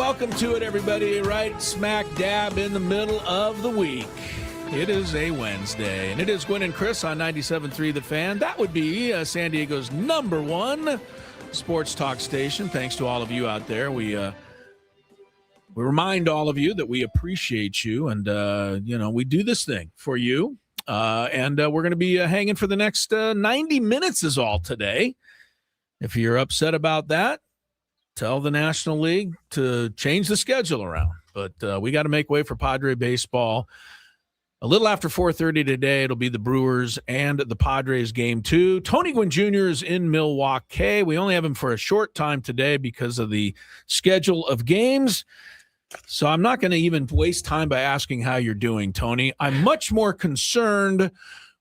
welcome to it, everybody. Right smack dab in the middle of the week. It is a Wednesday, and it is Gwynn and Chris on 97.3 The Fan. That would be San Diego's #1 sports talk station. Thanks to all of you out there. We remind all of you that we appreciate you, and we do this thing for you. And we're going to be hanging for the next 90 minutes is all today. If you're upset about that, tell the National League to change the schedule around. But we got to make way for Padre baseball. A little after 4:30 today, it'll be the Brewers and the Padres game 2. Tony Gwynn Jr. is in Milwaukee. We only have him for a short time today because of the schedule of games. So I'm not going to even waste time by asking how you're doing, Tony. I'm much more concerned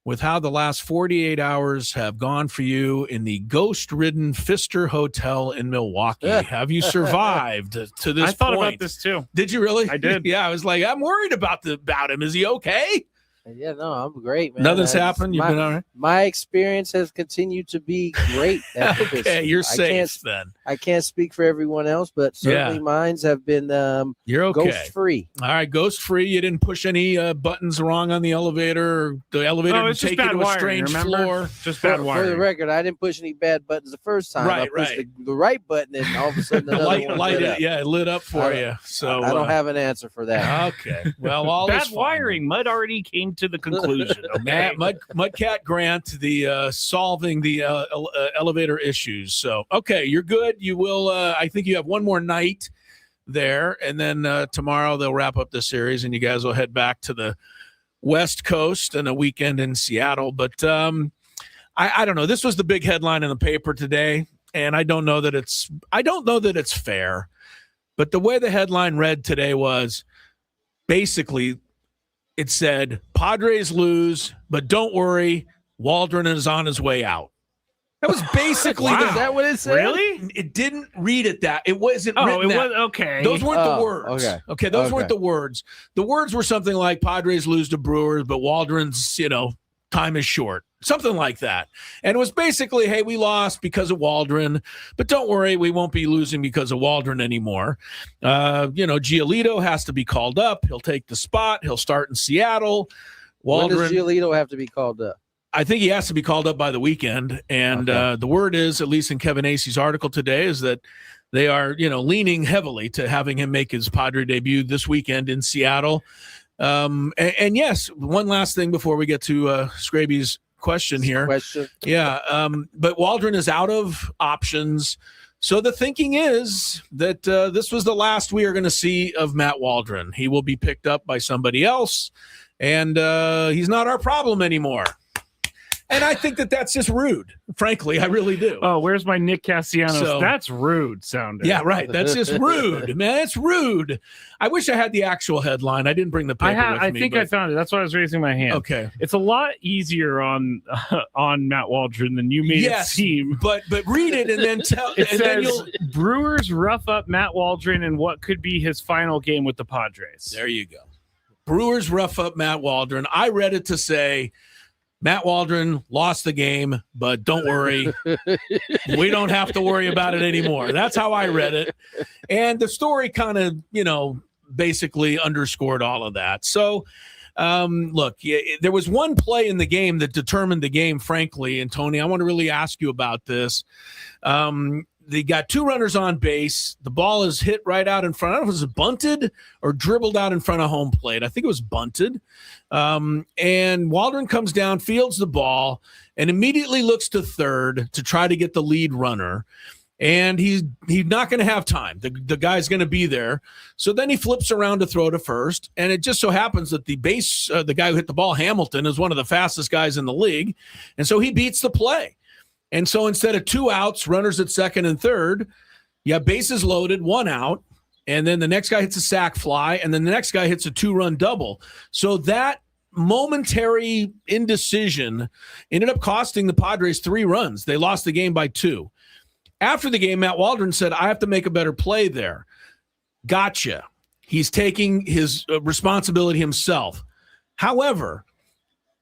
with how the last 48 hours have gone for you in the ghost-ridden Pfister Hotel in Milwaukee. Have you survived to this point? I thought about this too. Did you really? I did. Yeah, I was like, I'm worried about him. Is he okay? Yeah, no, I'm great, man. Nothing's happened? You've been all right? My experience has continued to be great. Okay, you're safe then. I can't speak for everyone else, but certainly mine's have been you're okay. Ghost-free. All right, ghost-free. You didn't push any buttons wrong on the elevator? Or the elevator didn't take you to a strange floor? Just bad wiring. For the record, I didn't push any bad buttons the first time. Right, I pushed the right button, and all of a sudden another one lit up. Yeah, it lit up for you. So I don't have an answer for that. Okay. Well, all bad is fine. wiring. Mud already came to the conclusion. Okay. Mudcat Grant, the solving the elevator issues. So, okay, you're good. You will. I think you have one more night there, and then tomorrow they'll wrap up the series, and you guys will head back to the West Coast and a weekend in Seattle. But I don't know. This was the big headline in the paper today, and I don't know that it's fair. But the way the headline read today was basically, it said, Padres lose, but don't worry, Waldron is on his way out. That was basically Wow. Is that what it said? Really? It didn't read it that. It wasn't Oh, written it that. was okay. Those weren't the words. Okay. Those weren't the words. The words were something like Padres lose to Brewers, but Waldron's, time is short. Something like that. And it was basically, hey, we lost because of Waldron, but don't worry, we won't be losing because of Waldron anymore. Giolito has to be called up. He'll take the spot. He'll start in Seattle. Waldron, When does Giolito have to be called up? I think he has to be called up by the weekend. And the word is, at least in Kevin Acey's article today, is that they are, leaning heavily to having him make his Padre debut this weekend in Seattle. And yes, one last thing before we get to Scraby's question here. But Waldron is out of options. So the thinking is that this was the last we are going to see of Matt Waldron. He will be picked up by somebody else, and he's not our problem anymore. And I think that that's just rude. Frankly, I really do. Oh, where's my Nick Castellanos? That's rude sounding. Yeah, right. That's just rude, man. It's rude. I wish I had the actual headline. I didn't bring the paper with me. I think I found it. That's why I was raising my hand. Okay. It's a lot easier on Matt Waldron than you made it seem. But read it and then tell. It and says then you'll... Brewers rough up Matt Waldron in what could be his final game with the Padres. There you go. Brewers rough up Matt Waldron. I read it to say, Matt Waldron lost the game, but don't worry. We don't have to worry about it anymore. That's how I read it. And the story kind of, basically underscored all of that. So, look, there was one play in the game that determined the game, frankly. And, Tony, I want to really ask you about this. They got two runners on base. The ball is hit right out in front. I don't know if it was bunted or dribbled out in front of home plate. I think it was bunted. And Waldron comes down, fields the ball, and immediately looks to third to try to get the lead runner. And he's not going to have time. The guy's going to be there. So then he flips around to throw to first. And it just so happens that the guy who hit the ball, Hamilton, is one of the fastest guys in the league. And so he beats the play. And so instead of 2 outs, runners at second and third, you have bases loaded, 1 out, and then the next guy hits a sac fly, and then the next guy hits a 2-run double. So that momentary indecision ended up costing the Padres 3 runs. They lost the game by 2. After the game, Matt Waldron said, I have to make a better play there. Gotcha. He's taking his responsibility himself. However,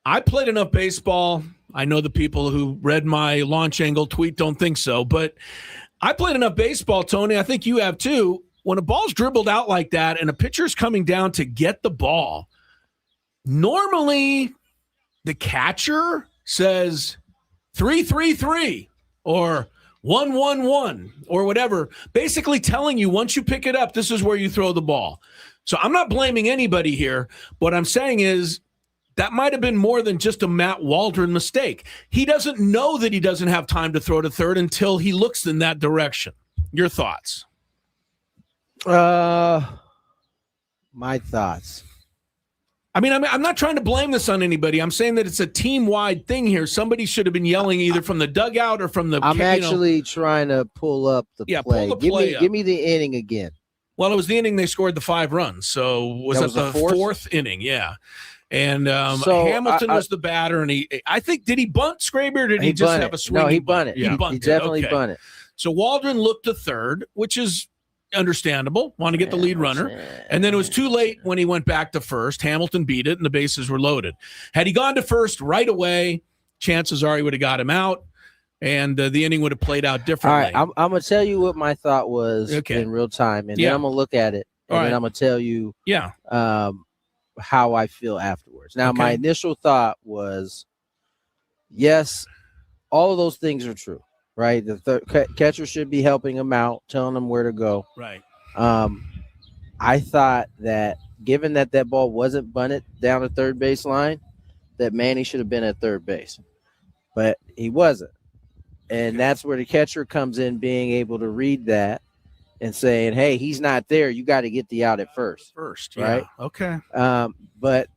I played enough baseball. I know the people who read my launch angle tweet don't think so, but I played enough baseball, Tony. I think you have too. when a ball's dribbled out like that and a pitcher's coming down to get the ball, normally the catcher says 3-3-3 or 1-1-1 or whatever, basically telling you once you pick it up, this is where you throw the ball. So I'm not blaming anybody here. What I'm saying is that might have been more than just a Matt Waldron mistake. He doesn't know that he doesn't have time to throw to third until he looks in that direction. Your thoughts? My thoughts. I mean, I'm not trying to blame this on anybody. I'm saying that it's a team-wide thing here. Somebody should have been yelling either from the dugout or from the. I'm actually trying to pull up the play. Pull the play give me the inning again. Well, it was the inning they scored the 5 runs. So was that the fourth inning? Yeah. And Hamilton was the batter, and I think, did he bunt, Scraby, or did he just have a swing? No, he bunted. Yeah. He definitely bunted. So Waldron looked to third, which is understandable. Want to get the lead runner. And then it was too late when he went back to first. Hamilton beat it, and the bases were loaded. Had he gone to first right away, chances are he would have got him out, and the inning would have played out differently. All right, I'm going to tell you what my thought was in real time, and then I'm going to look at it, and then I'm going to tell you how I feel afterwards. Now, my initial thought was, yes, all of those things are true. Right, the catcher should be helping him out, telling him where to go. Right. I thought that given that ball wasn't bunted down the third base line, that Manny should have been at third base, but he wasn't, and that's where the catcher comes in, being able to read that and saying, "Hey, he's not there. You got to get the out at first." Right? Okay. But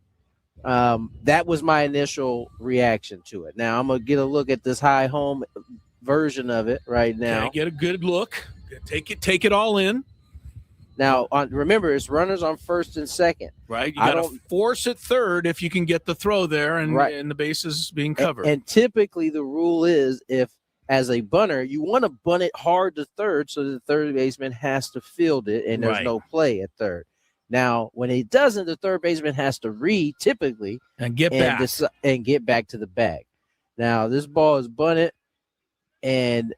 that was my initial reaction to it. Now I'm gonna get a look at this high home version of it right now. Get a good look. Take it all in. Now, remember, it's runners on first and second. Right. You got to force it third if you can get the throw there and the bases being covered. And typically the rule is, if as a bunter, you want to bunt it hard to third so the third baseman has to field it and there's no play at third. Now, when he doesn't, the third baseman has to read typically and get back to the bag. Now, this ball is bunted. And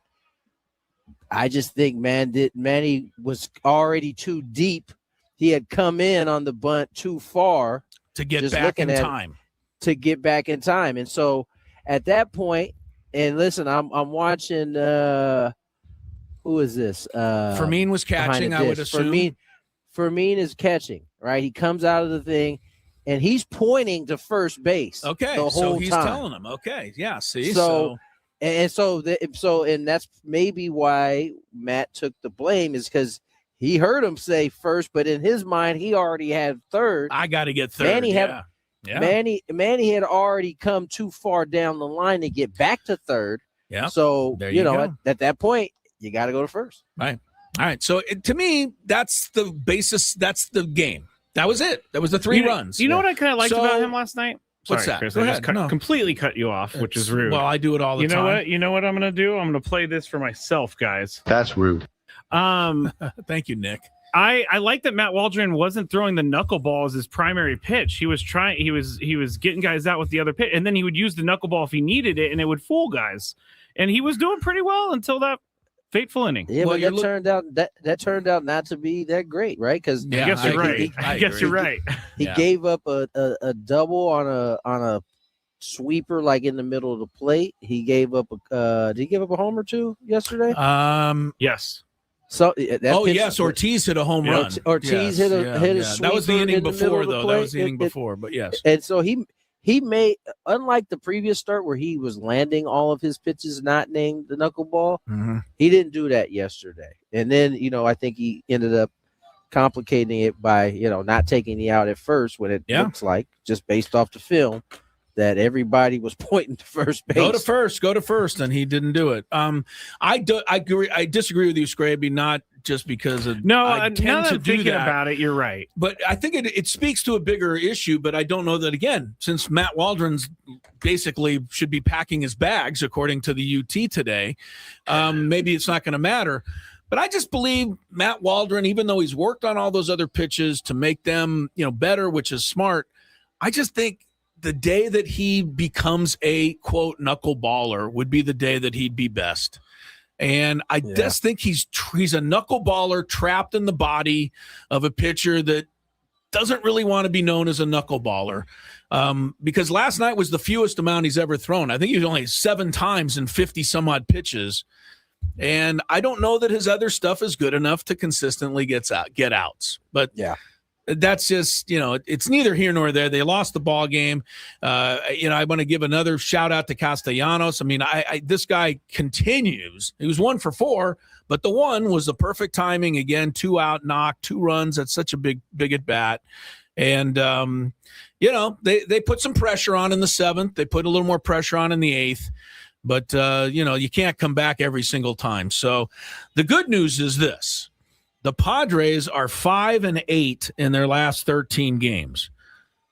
I just think, Manny was already too deep. He had come in on the bunt too far to get back in time. And so at that point, and listen, I'm watching. Who is this? Fermin was catching, I would assume. Fermin is catching, right? He comes out of the thing, and he's pointing to first base. Okay, the whole so he's time. telling him. Okay, yeah. See, And that's maybe why Matt took the blame, is because he heard him say first, but in his mind he already had third. I got to get third. Manny had already come too far down the line to get back to third. Yeah. So at that point you got to go to first. Right. All right. So to me, that's the basis. That's the game. That was it. That was the 3 runs. You know what I kind of liked about him last night? What's that? Chris, I just completely cut you off, which is rude. Well, I do it all the time. You know what I'm going to do? I'm going to play this for myself, guys. That's rude. Thank you, Nick. I like that Matt Waldron wasn't throwing the knuckleball as his primary pitch. He was getting guys out with the other pitch, and then he would use the knuckleball if he needed it, and it would fool guys. And he was doing pretty well until that fateful inning. Yeah, but that turned out not to be that great, right? Because I guess you're right. I guess you're right. He gave up a double on a sweeper, like in the middle of the plate. He gave up did he give up a home or two yesterday? Yes. So yes, Ortiz hit a home run. Ortiz hit a sweeper. That was the inning before, though. That was the inning before, but yes. And so he made, unlike the previous start where he was landing all of his pitches not named the knuckleball, he didn't do that yesterday. And then, I think he ended up complicating it by, not taking the out at first when it looks like, just based off the film, that everybody was pointing to first base. Go to first, and he didn't do it. I disagree with you, Scraby, not just because of I tend to do that. About it, you're right. But I think it speaks to a bigger issue, but I don't know that, again, since Matt Waldron's basically should be packing his bags, according to the UT today, maybe it's not going to matter. But I just believe Matt Waldron, even though he's worked on all those other pitches to make them, better, which is smart, I just think the day that he becomes a, quote, knuckleballer would be the day that he'd be best. And I just think he's a knuckleballer trapped in the body of a pitcher that doesn't really want to be known as a knuckleballer. Because last night was the fewest amount he's ever thrown. I think he was only 7 times in 50 some odd pitches. And I don't know that his other stuff is good enough to consistently get outs. But that's just, it's neither here nor there. They lost the ball game. I want to give another shout out to Castellanos. I mean, this guy continues. He was 1 for 4, but the one was the perfect timing. Again, 2 out knock, 2 runs. That's such a big at bat. And, they put some pressure on in the 7th. They put a little more pressure on in the 8th. But, you can't come back every single time. So the good news is this. The Padres are 5-8 in their last 13 games.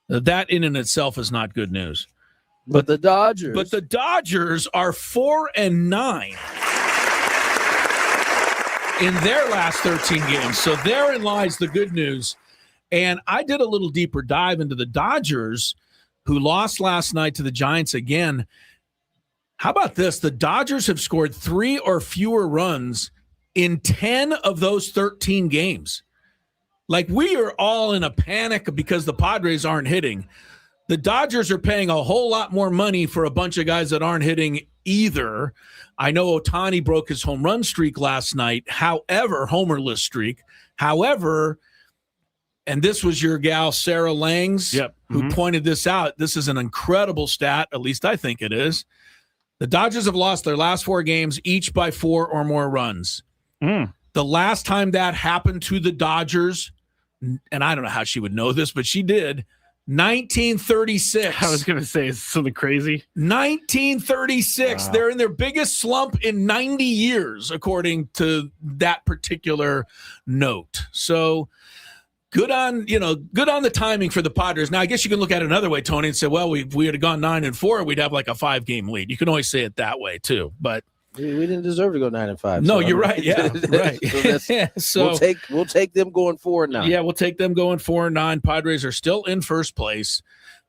That in and itself is not good news. But the Dodgers are 4-9 in their last 13 games. So therein lies the good news. And I did a little deeper dive into the Dodgers, who lost last night to the Giants again. How about this? The Dodgers have scored 3 or fewer runs in 10 of those 13 games. Like, we are all in a panic because the Padres aren't hitting. The Dodgers are paying a whole lot more money for a bunch of guys that aren't hitting either. I know Ohtani broke his home run streak last night. However, homerless streak. However, and this was your gal, Sarah Langs, who pointed this out. This is an incredible stat. At least I think it is. The Dodgers have lost their last 4 games, each by 4 or more runs. The last time that happened to the Dodgers, and I don't know how she would know this, but she did, 1936. I was going to say, it's something crazy. 1936. Wow. They're in their biggest slump in 90 years, according to that particular note. So good on the timing for the Padres. Now, I guess you can look at it another way, Tony, and say, well, we had gone 9-4, we'd have like a 5-game lead. You can always say it that way too, but we didn't deserve to go 9-5. No, you're right. Yeah, right. So we'll take them going 4-9. Yeah, we'll take them going 4-9. Padres are still in first place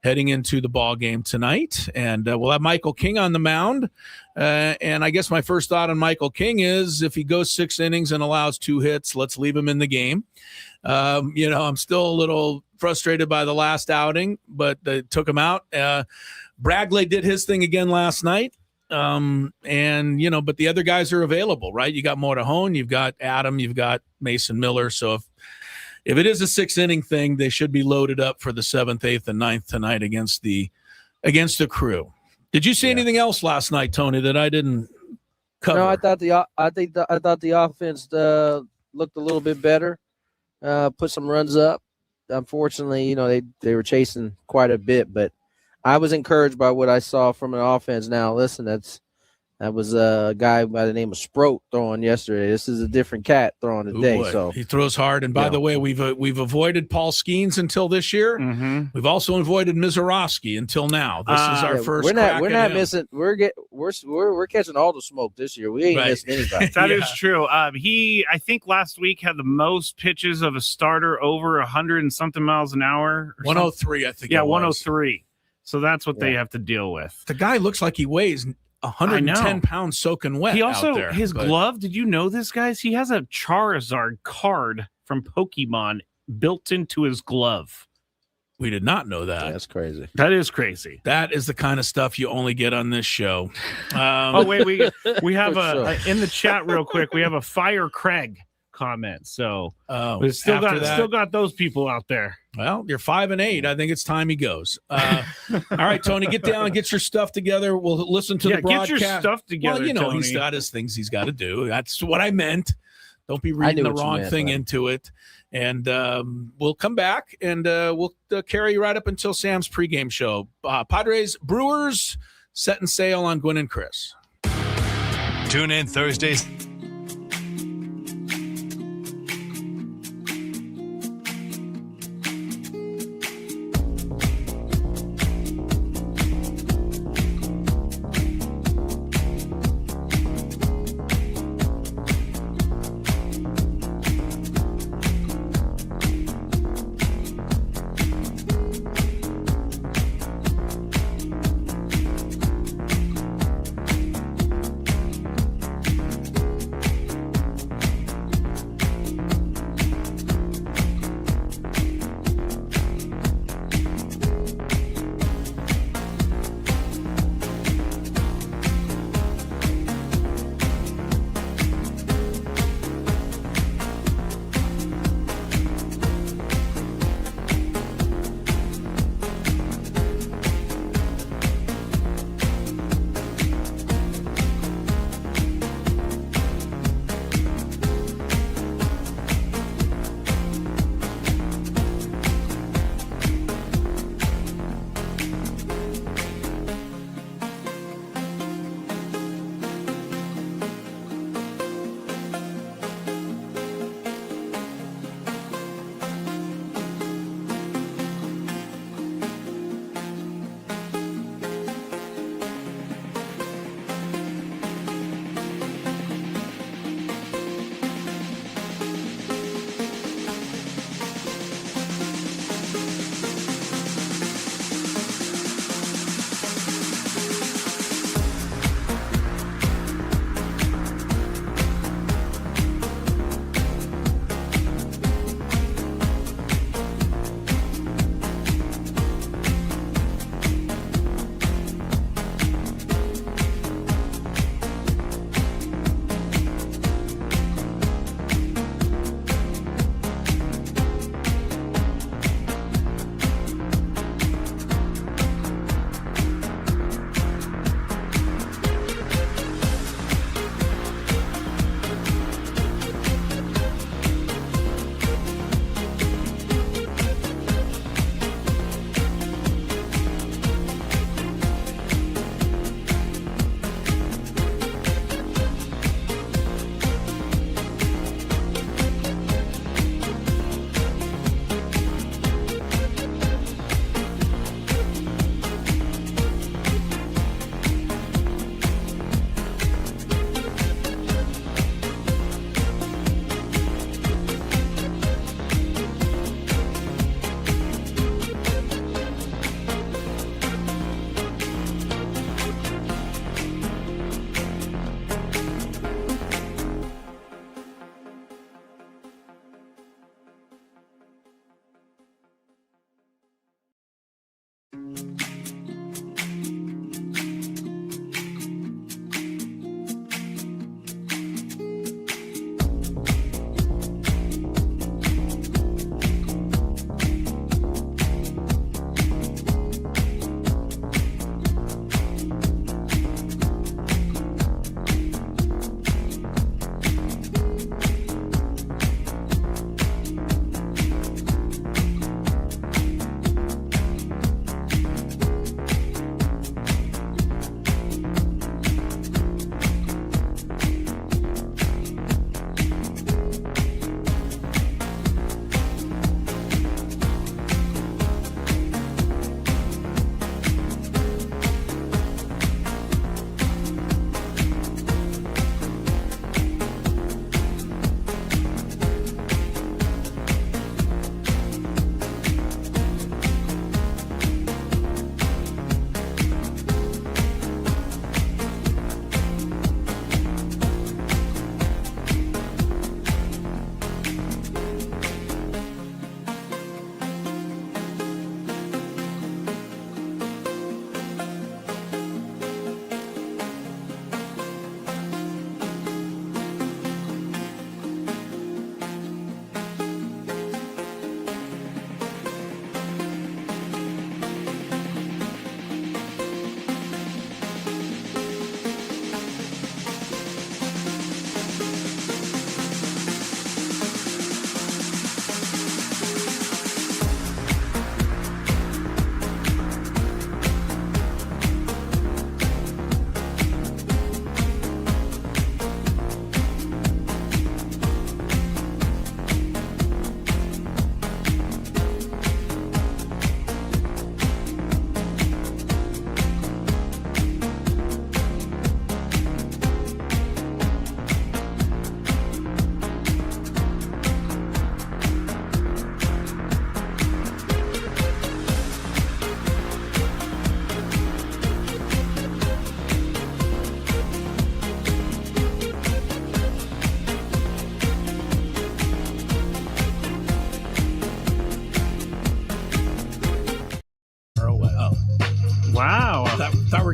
heading into the ball game tonight, and we'll have Michael King on the mound. And I guess my first thought on Michael King is, if he goes 6 innings and allows 2 hits, let's leave him in the game. I'm still a little frustrated by the last outing, but they took him out. Bragley did his thing again last night. But the other guys are available, right? You got Motorhone, you've got Adam, you've got Mason Miller. So if it is a 6-inning thing, they should be loaded up for the 7th, 8th, and 9th tonight against the Crew. Did you see anything else last night, Tony, that I didn't cover? No, I thought the offense looked a little bit better. Put some runs up. Unfortunately, they were chasing quite a bit, but I was encouraged by what I saw from an offense. Now, listen, that was a guy by the name of Sproat throwing yesterday. This is a different cat throwing today. Boy. So he throws hard. And by the way, we've avoided Paul Skeens until this year. Mm-hmm. We've also avoided Mizorowski until now. This is our first. We're not missing. We're catching all the smoke this year. We ain't missing anybody. That is true. He, I think last week, had the most pitches of a starter over 100 and something miles an hour. 103, I think. Yeah, 103. So that's what they have to deal with. The guy looks like he weighs 110 pounds soaking wet. He also, out there, his glove, did you know this, guys? He has a Charizard card from Pokemon built into his glove. We did not know that. That's crazy. That is crazy. That is the kind of stuff you only get on this show. Wait, we have in the chat real quick, we have a Fire Craig comment. So we still got those people out there. Well, you're 5-8. I think it's time he goes. All right, Tony, get down and get your stuff together. We'll listen to the broadcast. Get your stuff together. Well, Tony. He's got his things he's got to do. That's what I meant. Don't be reading the wrong thing into it. And we'll come back and we'll carry you right up until Sam's pregame show. Padres, Brewers, setting sail on Gwynn and Chris. Tune in Thursdays.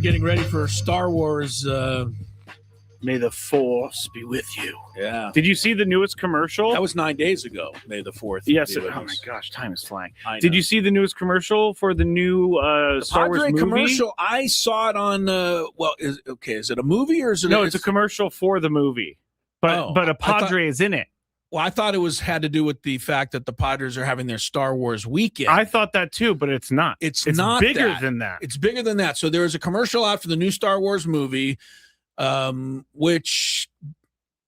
getting ready for Star Wars. May the Force be with you. Yeah. Did you see the newest commercial? That was 9 days ago, May the 4th. Yes. Oh my gosh, time is flying. Did you see the newest commercial for the new Star Wars movie? Commercial? I saw it on. Is it a movie or is it? No, it's a commercial for the movie, but a Padre is in it. Well, I thought it had to do with the fact that the Padres are having their Star Wars weekend. I thought that too, but it's not. It's not bigger than that. It's bigger than that. So there is a commercial out for the new Star Wars movie, which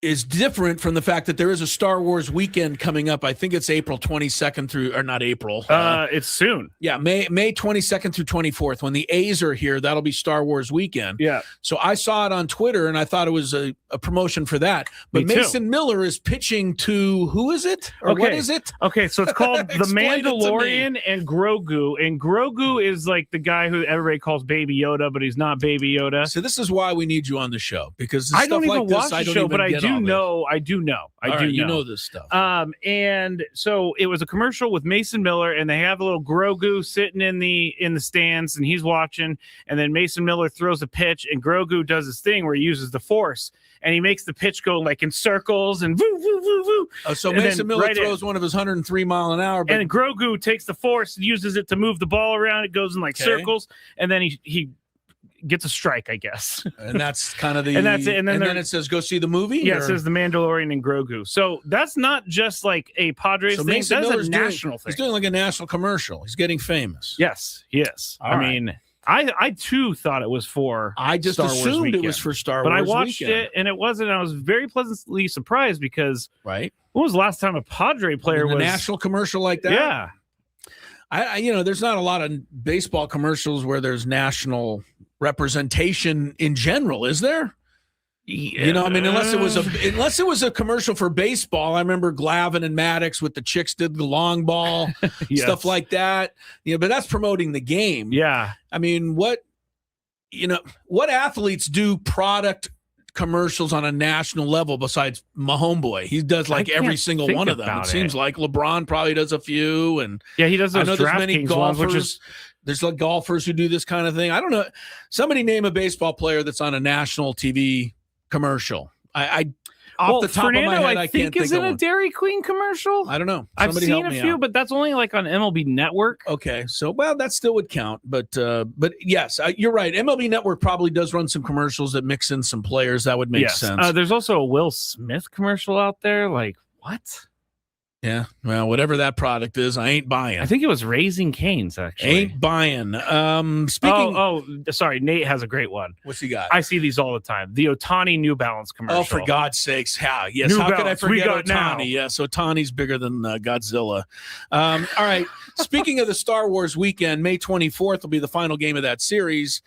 is different from the fact that there is a Star Wars weekend coming up. I think it's April 22nd through, or not April. It's soon. Yeah, May 22nd through 24th. When the A's are here, that'll be Star Wars weekend. Yeah. So I saw it on Twitter, and I thought it was a promotion for that. But Mason Miller is pitching to, who is it? Or what is it? Okay, so it's called The Mandalorian and Grogu. And Grogu is like the guy who everybody calls Baby Yoda, but he's not Baby Yoda. So this is why we need you on the show, because I don't even watch the show, but I do know. You know this stuff. And so it was a commercial with Mason Miller, and they have a little Grogu sitting in the stands, and he's watching. And then Mason Miller throws a pitch, and Grogu does his thing where he uses the Force, and he makes the pitch go like in circles and woo woo woo woo. So Mason Miller throws one of his 103 mile an hour, and Grogu takes the Force and uses it to move the ball around. It goes in like circles, and then he gets a strike, I guess. And that's kind of the and that's it. And then it says go see the movie. Yeah, it says The Mandalorian and Grogu. So that's not just like a Padres thing. That's a national thing. He's doing like a national commercial. He's getting famous. Yes, he is. I mean, I too thought it was for I just Star assumed Wars it was for Star Wars. But Wars I watched it and it wasn't. I was very pleasantly surprised because when was the last time a Padre player was a national commercial like that? Yeah. I there's not a lot of baseball commercials where there's national representation in general, is there? Yeah. I mean, unless it was a commercial for baseball. I remember Glavine and Maddox with the chicks did the long ball, stuff like that. But that's promoting the game. Yeah. I mean, what athletes do product commercials on a national level besides my homeboy? He does like every single one of them. It seems like LeBron probably does a few, and he does those. I know there's many golfers. There's like golfers who do this kind of thing. I don't know. Somebody name a baseball player that's on a national TV commercial. Off the top Fernando, of my head, I think can't is think in of a Dairy Queen commercial. I don't know. I've seen a few, but that's only like on MLB Network. Okay, so that still would count. But yes, you're right. MLB Network probably does run some commercials that mix in some players. That would make sense. There's also a Will Smith commercial out there. Like what? Yeah, well, whatever that product is, I ain't buying. I think it was Raising Cane's, actually. Ain't buying. Sorry, Nate has a great one. What's he got? I see these all the time. The Otani New Balance commercial. Oh, for God's sakes. How? Yes, New how Balance, could I forget Otani? Now. Yes, Otani's bigger than Godzilla. All right, speaking of the Star Wars weekend, May 24th will be the final game of that series.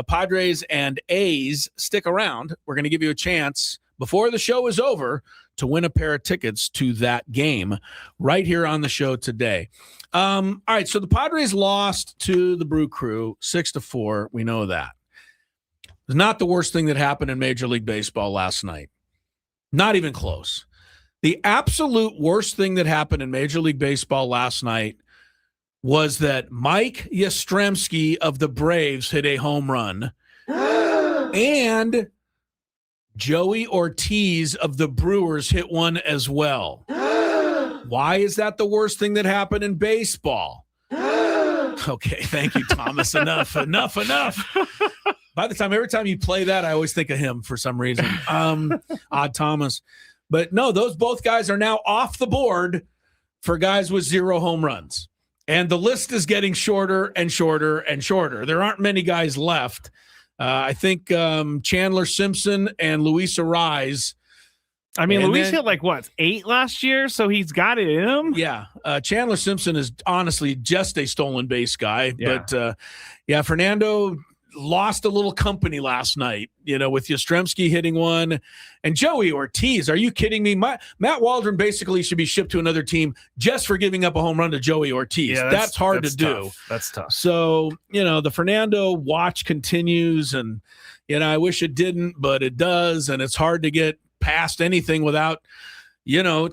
Padres and A's, stick around. We're going to give you a chance before the show is over to win a pair of tickets to that game right here on the show today. All right, so the Padres lost to the Brew Crew 6-4. We know that. It's not the worst thing that happened in Major League Baseball last night. Not even close. The absolute worst thing that happened in Major League Baseball last night was that Mike Yastrzemski of the Braves hit a home run and Joey Ortiz of the Brewers hit one as well. Why is that the worst thing that happened in baseball? Okay, thank you, Thomas. Enough. Every time you play that, I always think of him for some reason. Odd Thomas. But no, those both guys are now off the board for guys with 0 home runs. And the list is getting shorter and shorter and shorter. There aren't many guys left. I think Chandler Simpson and Luis Arraez. I mean, Luis hit like 8 last year, so he's got it in him. Yeah, Chandler Simpson is honestly just a stolen base guy. Yeah. But Fernando lost a little company last night, with Yastrzemski hitting one. And Joey Ortiz, are you kidding me? Matt Waldron basically should be shipped to another team just for giving up a home run to Joey Ortiz. Yeah, that's hard to do. That's tough. So, the Fernando watch continues, and, I wish it didn't, but it does. And it's hard to get past anything without,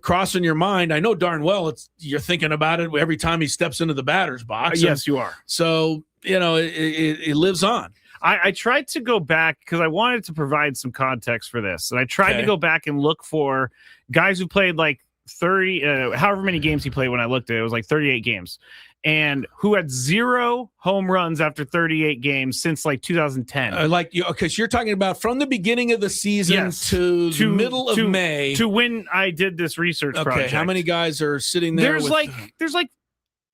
crossing your mind. I know darn well you're thinking about it every time he steps into the batter's box. Yes, you are. So, it lives on. I tried to go back because I wanted to provide some context for this. And I tried to go back and look for guys who played like 30, however many games he played when I looked at it. It was like 38 games. And who had 0 home runs after 38 games since like 2010. Because you're talking about from the beginning of the season to the middle of May. To when I did this research project. How many guys are sitting there? There's like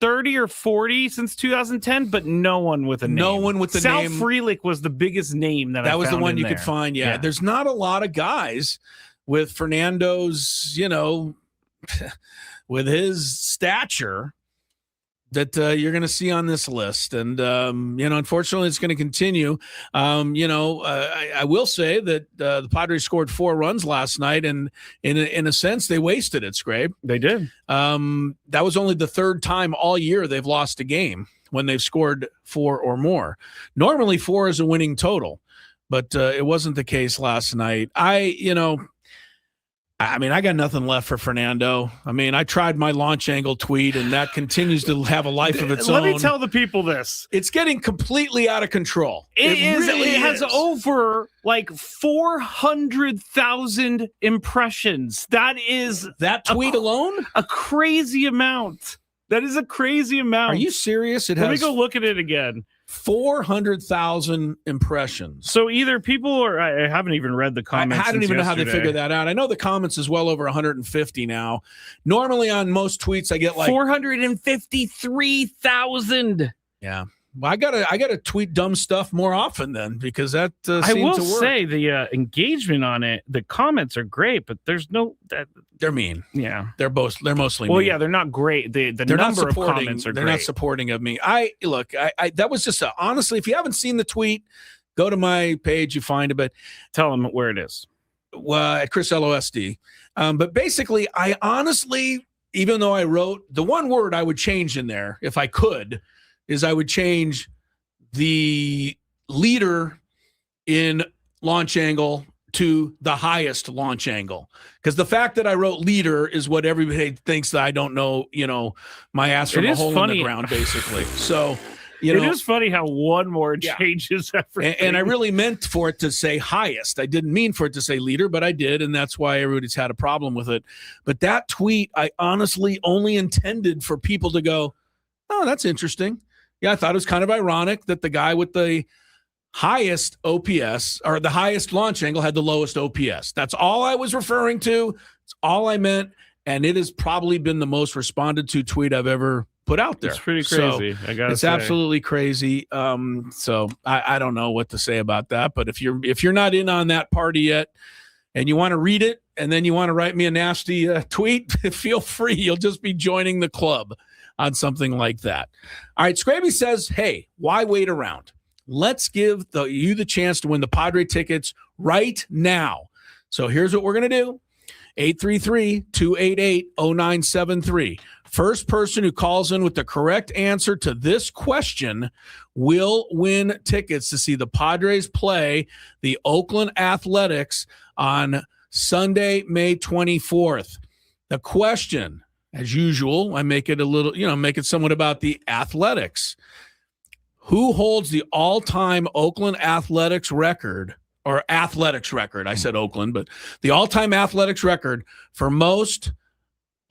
30 or 40 since 2010, but no one with a name. No one with the name. Sal Frelick was the biggest name that I found. That was the one you there. could find. Yeah. There's not a lot of guys with Fernando's, with his stature that you're going to see on this list. And, unfortunately, it's going to continue. I will say that the Padres scored 4 runs last night, and in a sense, they wasted it, Scrape. They did. That was only the 3rd time all year they've lost a game when they've scored 4 or more. Normally, 4 is a winning total, but it wasn't the case last night. I got nothing left for Fernando. I tried my launch angle tweet, and that continues to have a life of its own. Let me tell the people this. It's getting completely out of control. It really has over like 400,000 impressions. That is that tweet alone? A crazy amount. That is a crazy amount. Are you serious? Let me go look at it again. 400,000 impressions. So either people or I haven't even read the comments. I don't even know how they figure that out. I know the comments is well over 150 now. Normally on most tweets I get like 453,000. Yeah. Well, I gotta tweet dumb stuff more often then, because that seems to work. I will say the engagement on it, the comments are great, but there's no they're mean. Yeah, they're mostly well, mean. yeah, they're not great. The number of comments are they're great. not supporting of me. I that was just honestly, if you haven't seen the tweet, go to my page, you find it. But tell them where it is. At Chris LOSD. But basically, I honestly, even though I wrote the one word I would change in there if I could, is I would change the leader in launch angle to the highest launch angle. Because the fact that I wrote leader is what everybody thinks that I don't know, my ass from a hole in the ground, basically. So, it is funny how one word changes everything. And I really meant for it to say highest. I didn't mean for it to say leader, but I did. And that's why everybody's had a problem with it. But that tweet, I honestly only intended for people to go, oh, that's interesting. Yeah, I thought it was kind of ironic that the guy with the highest OPS or the highest launch angle had the lowest OPS. That's all I was referring to. It's all I meant. And it has probably been the most responded to tweet I've ever put out there. It's pretty crazy. So it's absolutely crazy. So I don't know what to say about that. But if you're not in on that party yet and you want to read it and then you want to write me a nasty tweet, feel free. You'll just be joining the club on something like that. All right, Scraby says, hey, why wait around? Let's give you the chance to win the Padre tickets right now. So here's what we're going to do. 833-288-0973. First person who calls in with the correct answer to this question will win tickets to see the Padres play the Oakland Athletics on Sunday, May 24th. The question, as usual, I make it a little, make it somewhat about the Athletics. Who holds the all-time Oakland Athletics record, or Athletics record? I said Oakland, but the all-time Athletics record for most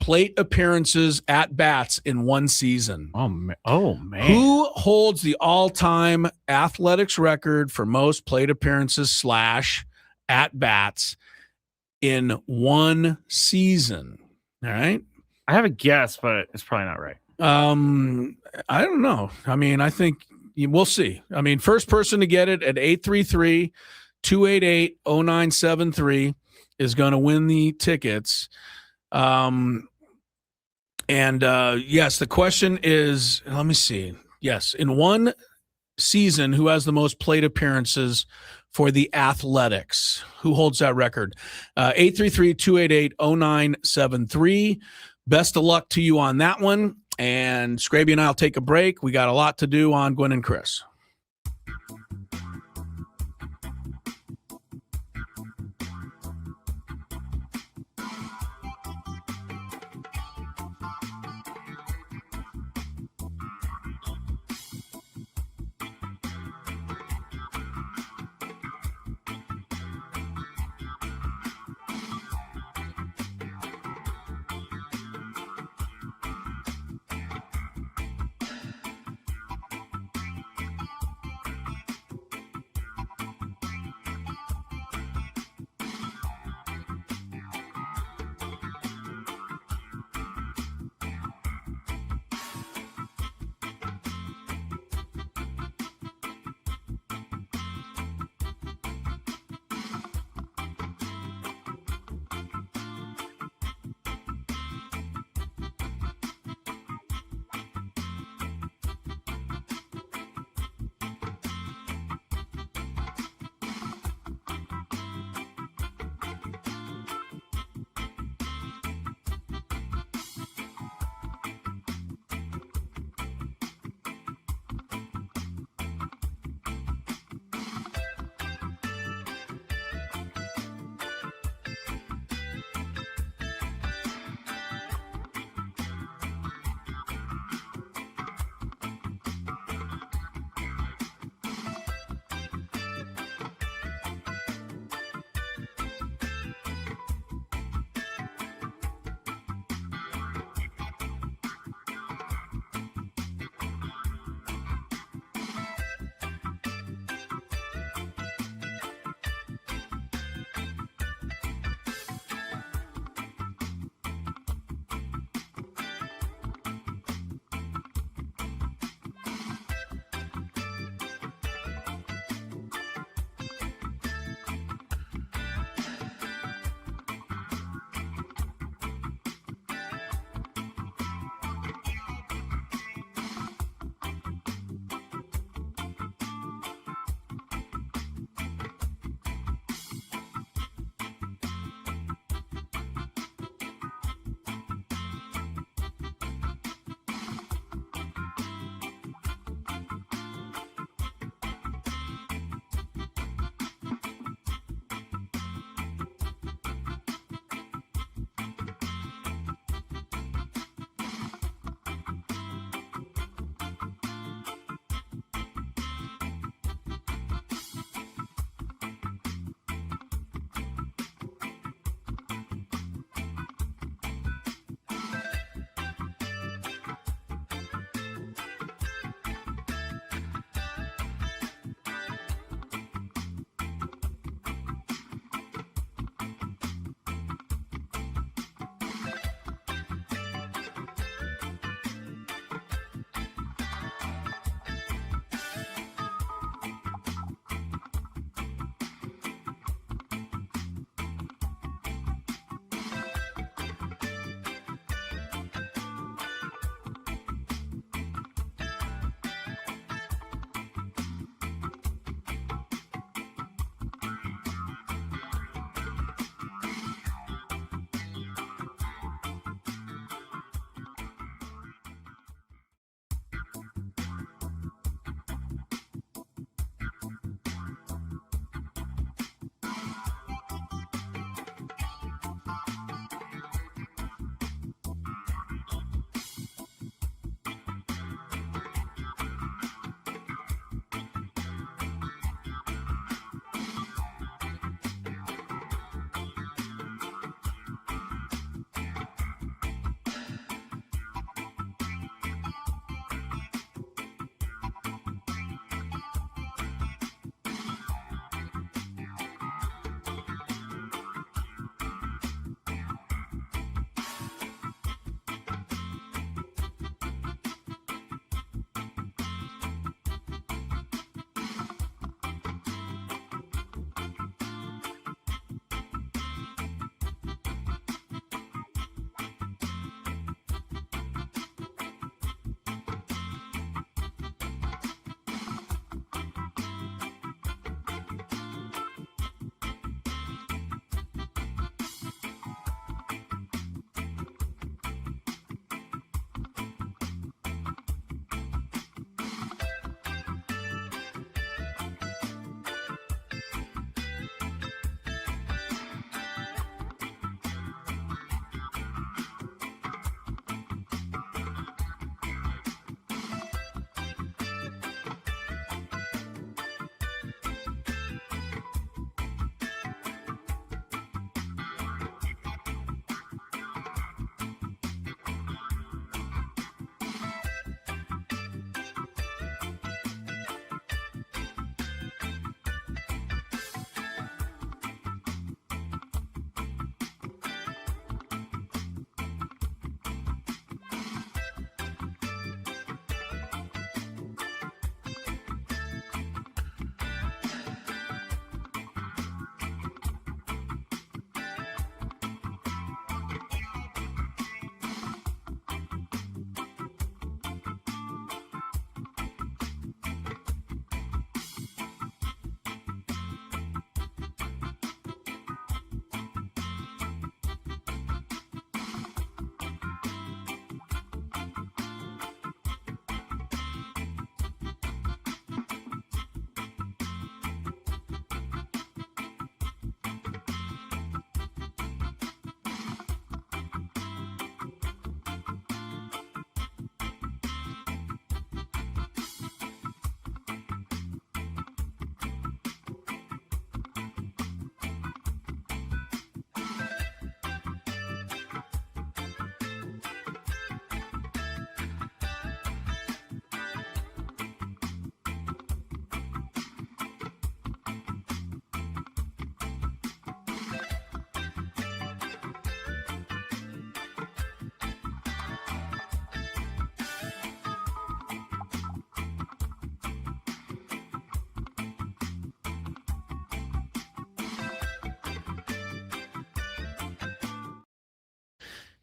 plate appearances at bats in one season. Oh man. Who holds the all-time Athletics record for most plate appearances / at bats in one season? All right. I have a guess, but it's probably not right. I don't know. I think we'll see. First person to get it at 833-288-0973 is going to win the tickets. Yes, the question is, let me see. Yes, in one season, who has the most plate appearances for the Athletics? Who holds that record? 833-288-0973. Best of luck to you on that one. And Scraby and I will take a break. We got a lot to do on Gwynn and Chris.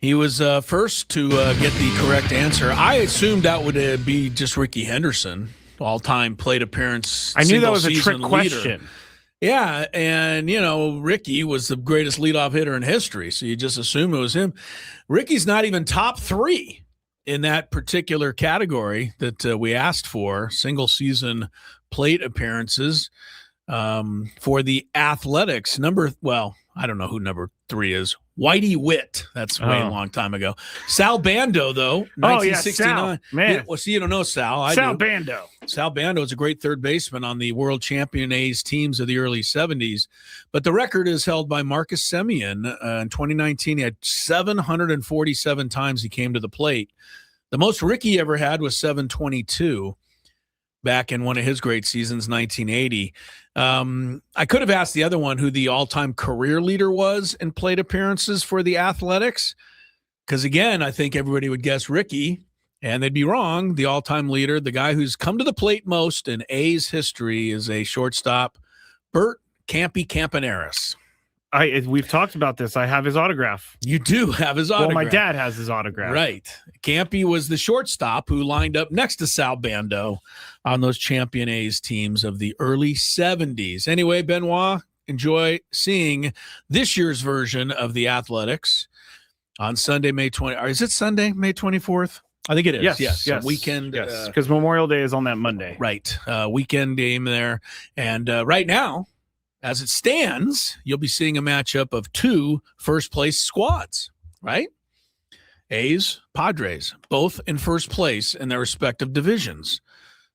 He was first to get the correct answer. I assumed that would be just Ricky Henderson, all-time plate appearance. I knew that was a single-season trick leader. question. Yeah, and, Ricky was the greatest leadoff hitter in history, so you just assume it was him. Ricky's not even top 3 in that particular category that we asked for, single-season plate appearances for the Athletics. I don't know who number 3 is. Whitey Witt. That's way a long time ago. Sal Bando, though, 1969. Sal, man. Well, you don't know Sal. Sal Bando. Sal Bando is a great third baseman on the world champion A's teams of the early 70s. But the record is held by Marcus Semien. In 2019, he had 747 times he came to the plate. The most Ricky ever had was 722 back in one of his great seasons, 1980. I could have asked the other one who the all-time career leader was in plate appearances for the Athletics, because, again, I think everybody would guess Ricky, and they'd be wrong. The all-time leader, the guy who's come to the plate most in A's history, is a shortstop, Bert Campy Campaneris. We've talked about this. I have his autograph. You do have his autograph. Well, my dad has his autograph. Right. Campy was the shortstop who lined up next to Sal Bando on those champion A's teams of the early 70s. Anyway, Benoit, enjoy seeing this year's version of the Athletics on Sunday, May 20th. Or is it Sunday, May 24th? I think it is. Yes. Weekend. Yes, because Memorial Day is on that Monday. Right. Weekend game there. And right now, as it stands, you'll be seeing a matchup of 2 first-place squads, right? A's, Padres, both in first place in their respective divisions.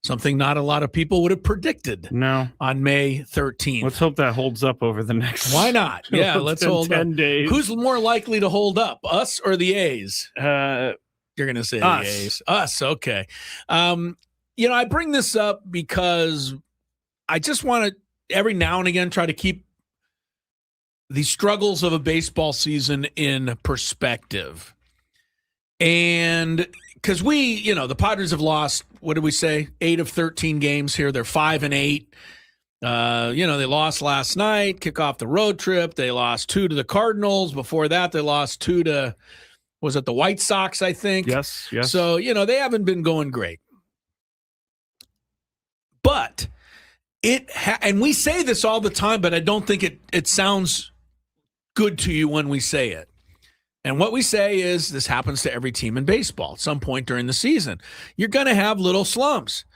Something not a lot of people would have predicted on May 13th. Let's hope that holds up over the next. Why not? Yeah, let's hold 10 up. days. Who's more likely to hold up, us or the A's? You're going to say us. The A's. Us, okay. I bring this up because I just want to every now and again try to keep the struggles of a baseball season in perspective. And because the Padres have lost, what did we say? 8 of 13 games here. They're 5-8. They lost last night, kick off the road trip. They lost 2 to the Cardinals. Before that, they lost 2 to, was it the White Sox, I think? Yes. So, they haven't been going great. But and we say this all the time, but I don't think it sounds good to you when we say it. And what we say is this happens to every team in baseball at some point during the season. You're going to have little slumps.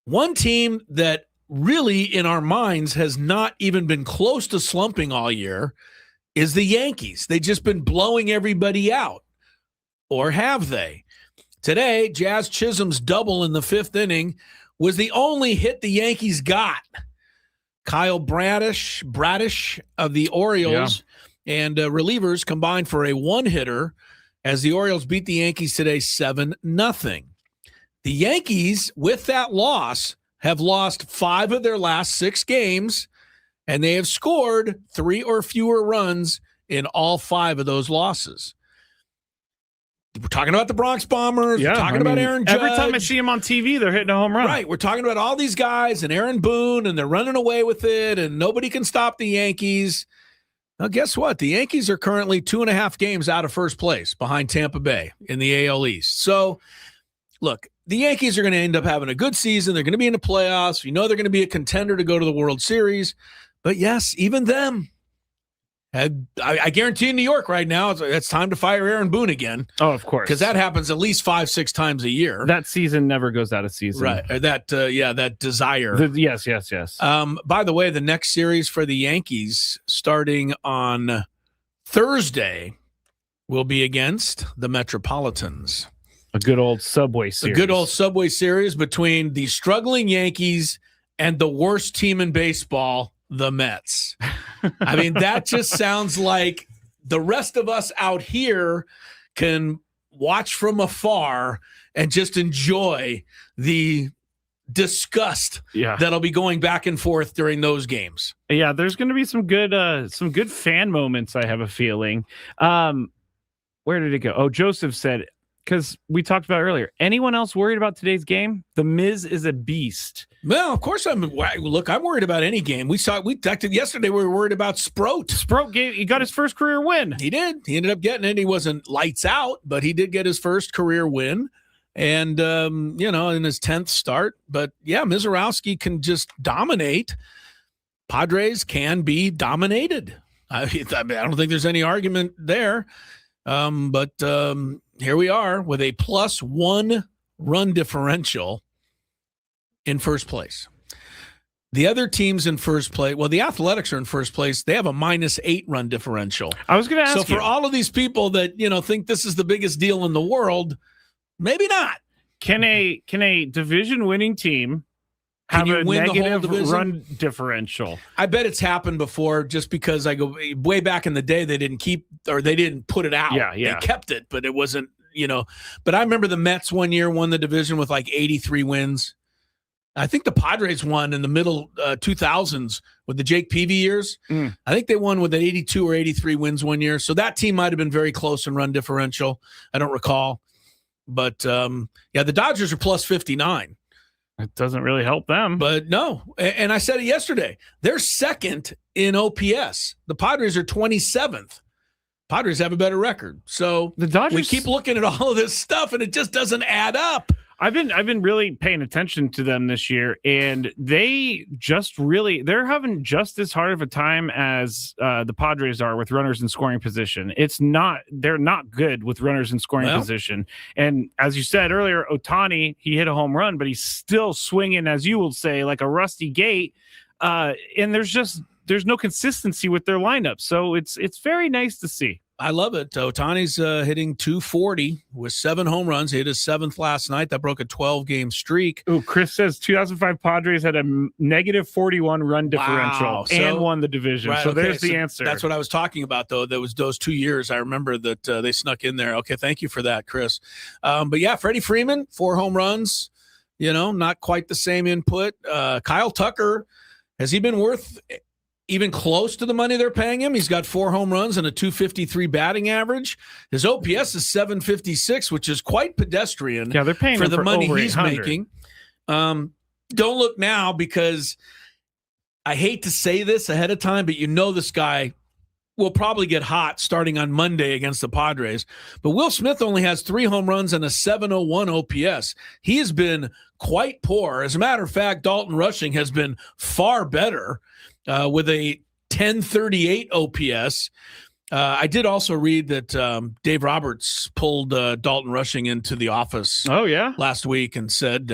One team that really in our minds has not even been close to slumping all year is the Yankees. They've just been blowing everybody out. Or have they? Today, Jazz Chisholm's double in the 5th inning was the only hit the Yankees got. Kyle Bradish of the Orioles and relievers combined for a 1-hitter as the Orioles beat the Yankees today 7-0. The Yankees, with that loss, have lost 5 of their last 6 games, and they have scored 3 or fewer runs in all 5 of those losses. We're talking about the Bronx Bombers. We're talking about Aaron Judge. Every time I see him on TV, they're hitting a home run. Right. We're talking about all these guys and Aaron Boone, and they're running away with it, and nobody can stop the Yankees. Well, guess what? The Yankees are currently 2.5 games out of first place behind Tampa Bay in the AL East. So, look, the Yankees are going to end up having a good season. They're going to be in the playoffs. You know they're going to be a contender to go to the World Series. But, yes, even them. I guarantee in New York right now, it's time to fire Aaron Boone again. Oh, of course. Because that happens at least 5-6 times a year. That season never goes out of season. Right. That desire. Yes. By the way, the next series for the Yankees starting on Thursday will be against the Metropolitans. A good old Subway series. A good old Subway series between the struggling Yankees and the worst team in baseball, the Mets. I mean, that just sounds like the rest of us out here can watch from afar and just enjoy the disgust that'll be going back and forth during those games. Yeah, there's going to be some good fan moments, I have a feeling. Where did it go? Oh, Joseph said, because we talked about earlier. Anyone else worried about today's game? The Miz is a beast. Well, of course I'm worried about any game. We talked yesterday. We were worried about Sproat. He got his first career win. He did. He ended up getting it. He wasn't lights out, but he did get his first career win. And, in his 10th start. But, yeah, Mizorowski can just dominate. Padres can be dominated. I don't think there's any argument there. But here we are with a +1 run differential in first place. The other teams in first place, well, the Athletics are in first place. They have a -8 run differential. I was going to ask you. So for all of these people that, think this is the biggest deal in the world, maybe not. Can a division winning team have a negative run differential? I bet it's happened before, just because I go way back in the day, they didn't put it out. Yeah. They kept it, but it wasn't, but I remember the Mets one year won the division with like 83 wins. I think the Padres won in the middle 2000s with the Jake Peavy years. I think they won with 82 or 83 wins one year. So that team might have been very close in run differential. I don't recall. But, the Dodgers are +59. It doesn't really help them. But no, and I said it yesterday. They're second in OPS. The Padres are 27th. Padres have a better record. So the Dodgers, we keep looking at all of this stuff, and it just doesn't add up. I've been really paying attention to them this year, and they're having just as hard of a time as the Padres are with runners in scoring position. They're not good with runners in scoring position. And as you said earlier, Ohtani, he hit a home run, but he's still swinging, as you will say, like a rusty gate. And there's no consistency with their lineup. So it's very nice to see. I love it. Ohtani's hitting .240 with 7 home runs. He hit his 7th last night. That broke a 12-game streak. Oh, Chris says 2005 Padres had a -41 run differential and won the division. Right, so there's the answer. That's what I was talking about, though. There was those 2 years. I remember that they snuck in there. Okay, thank you for that, Chris. But, yeah, Freddie Freeman, 4 home runs. Not quite the same input. Kyle Tucker, has he been worth even close to the money they're paying him? He's got 4 home runs and a .253 batting average. His OPS is .756, which is quite pedestrian. Yeah, they're paying for him the money he's 800. making. Don't look now, because I hate to say this ahead of time, but this guy will probably get hot starting on Monday against the Padres. But Will Smith only has 3 home runs and a .701 OPS. He has been quite poor. As a matter of fact, Dalton Rushing has been far better. With a .1038 OPS. I did also read that Dave Roberts pulled Dalton Rushing into the office last week and said,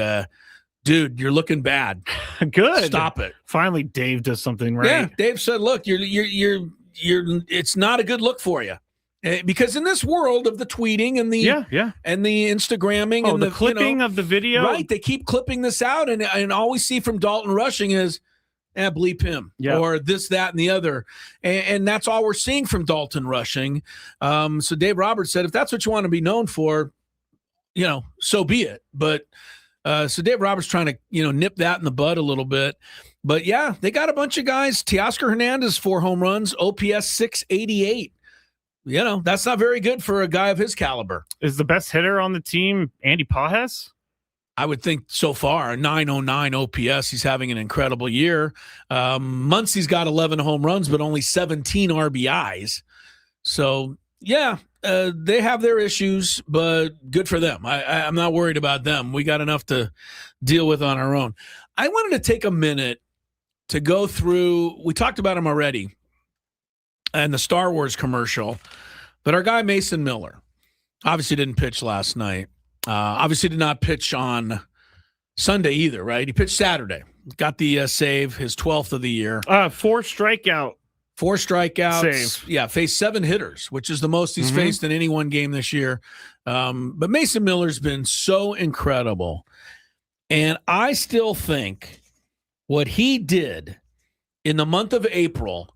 dude, you're looking bad. Good. Stop it. Finally, Dave does something right. Yeah, Dave said, look, you're it's not a good look for you. Because in this world of the tweeting and the and the Instagramming and the clipping of the video, right? They keep clipping this out, and all we see from Dalton Rushing is, bleep him, or this, that, and the other. And that's all we're seeing from Dalton Rushing. So Dave Roberts said, if that's what you want to be known for, so be it. But so Dave Roberts trying to, nip that in the bud a little bit. But, yeah, they got a bunch of guys. Teoscar Hernandez, 4 home runs, OPS .688. That's not very good for a guy of his caliber. Is the best hitter on the team Andy Pages? I would think so far, 909 OPS. He's having an incredible year. Muncy's got 11 home runs, but only 17 RBIs. So, they have their issues, but good for them. I'm not worried about them. We got enough to deal with on our own. I wanted to take a minute to go through, we talked about him already, and the Star Wars commercial, but our guy Mason Miller obviously didn't pitch last night. Obviously did not pitch on Sunday either, right? He pitched Saturday. Got the save, his 12th of the year. 4 strikeouts. Save. Yeah, faced 7 hitters, which is the most he's faced in any one game this year. But Mason Miller's been so incredible. And I still think what he did in the month of April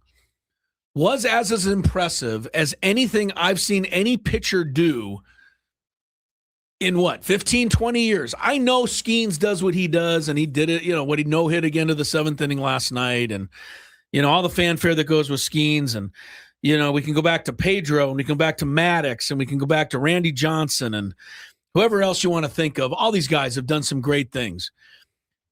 was as impressive as anything I've seen any pitcher do in 15, 20 years. I know Skeens does what he does, and he did it, what he no-hit again to the 7th inning last night, and, all the fanfare that goes with Skeens. And, We can go back to Pedro, and we can go back to Maddox, and we can go back to Randy Johnson, and whoever else you want to think of. All these guys have done some great things.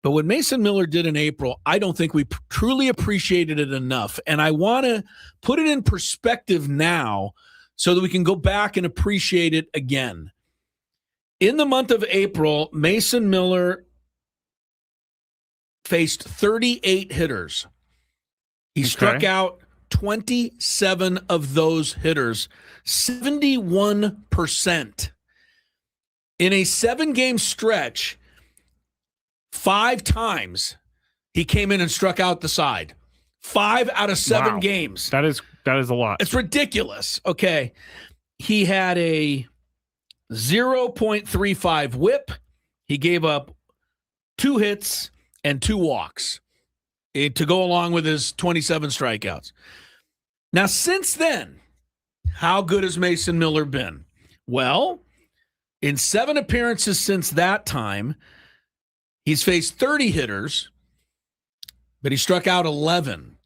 But what Mason Miller did in April, I don't think we truly appreciated it enough. And I want to put it in perspective now so that we can go back and appreciate it again. In the month of April, Mason Miller faced 38 hitters. He struck out 27 of those hitters, 71%. In a 7-game stretch, 5 times he came in and struck out the side. 5 out of 7 games. That is a lot. It's ridiculous. Okay. He had a 0.35 whip. He gave up 2 hits and 2 walks to go along with his 27 strikeouts. Now, since then, how good has Mason Miller been? Well, in 7 appearances since that time, he's faced 30 hitters, but he struck out 11.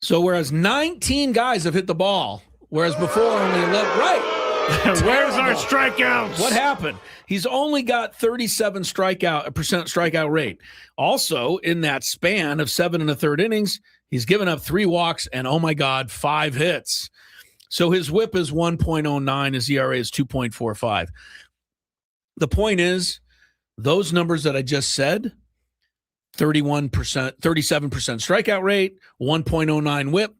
So whereas 19 guys have hit the ball, whereas before only 11. Right. Where's our strikeouts? What happened? He's only got 37% strikeout rate. Also, in that span of 7 1/3 innings, he's given up 3 walks and, oh my God, 5 hits. So his whip is 1.09. His ERA is 2.45. The point is, those numbers that I just said, 31%, 37% strikeout rate, 1.09 whip,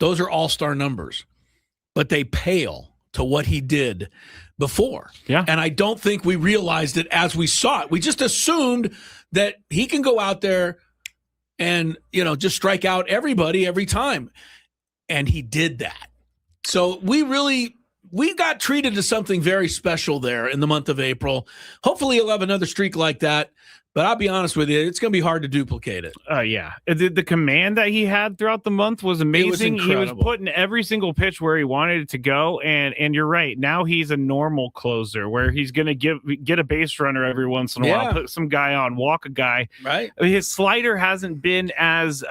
those are all-star numbers. But they pale to what he did before. Yeah. And I don't think we realized it as we saw it. We just assumed that he can go out there and, just strike out everybody every time. And he did that. So we got treated to something very special there in the month of April. Hopefully he'll have another streak like that. But I'll be honest with you, it's going to be hard to duplicate it. Yeah. The command that he had throughout the month was amazing. He was putting every single pitch where he wanted it to go. And you're right. Now he's a normal closer where he's going to get a base runner every once in a while, put some guy on, walk a guy. Right. His slider hasn't been as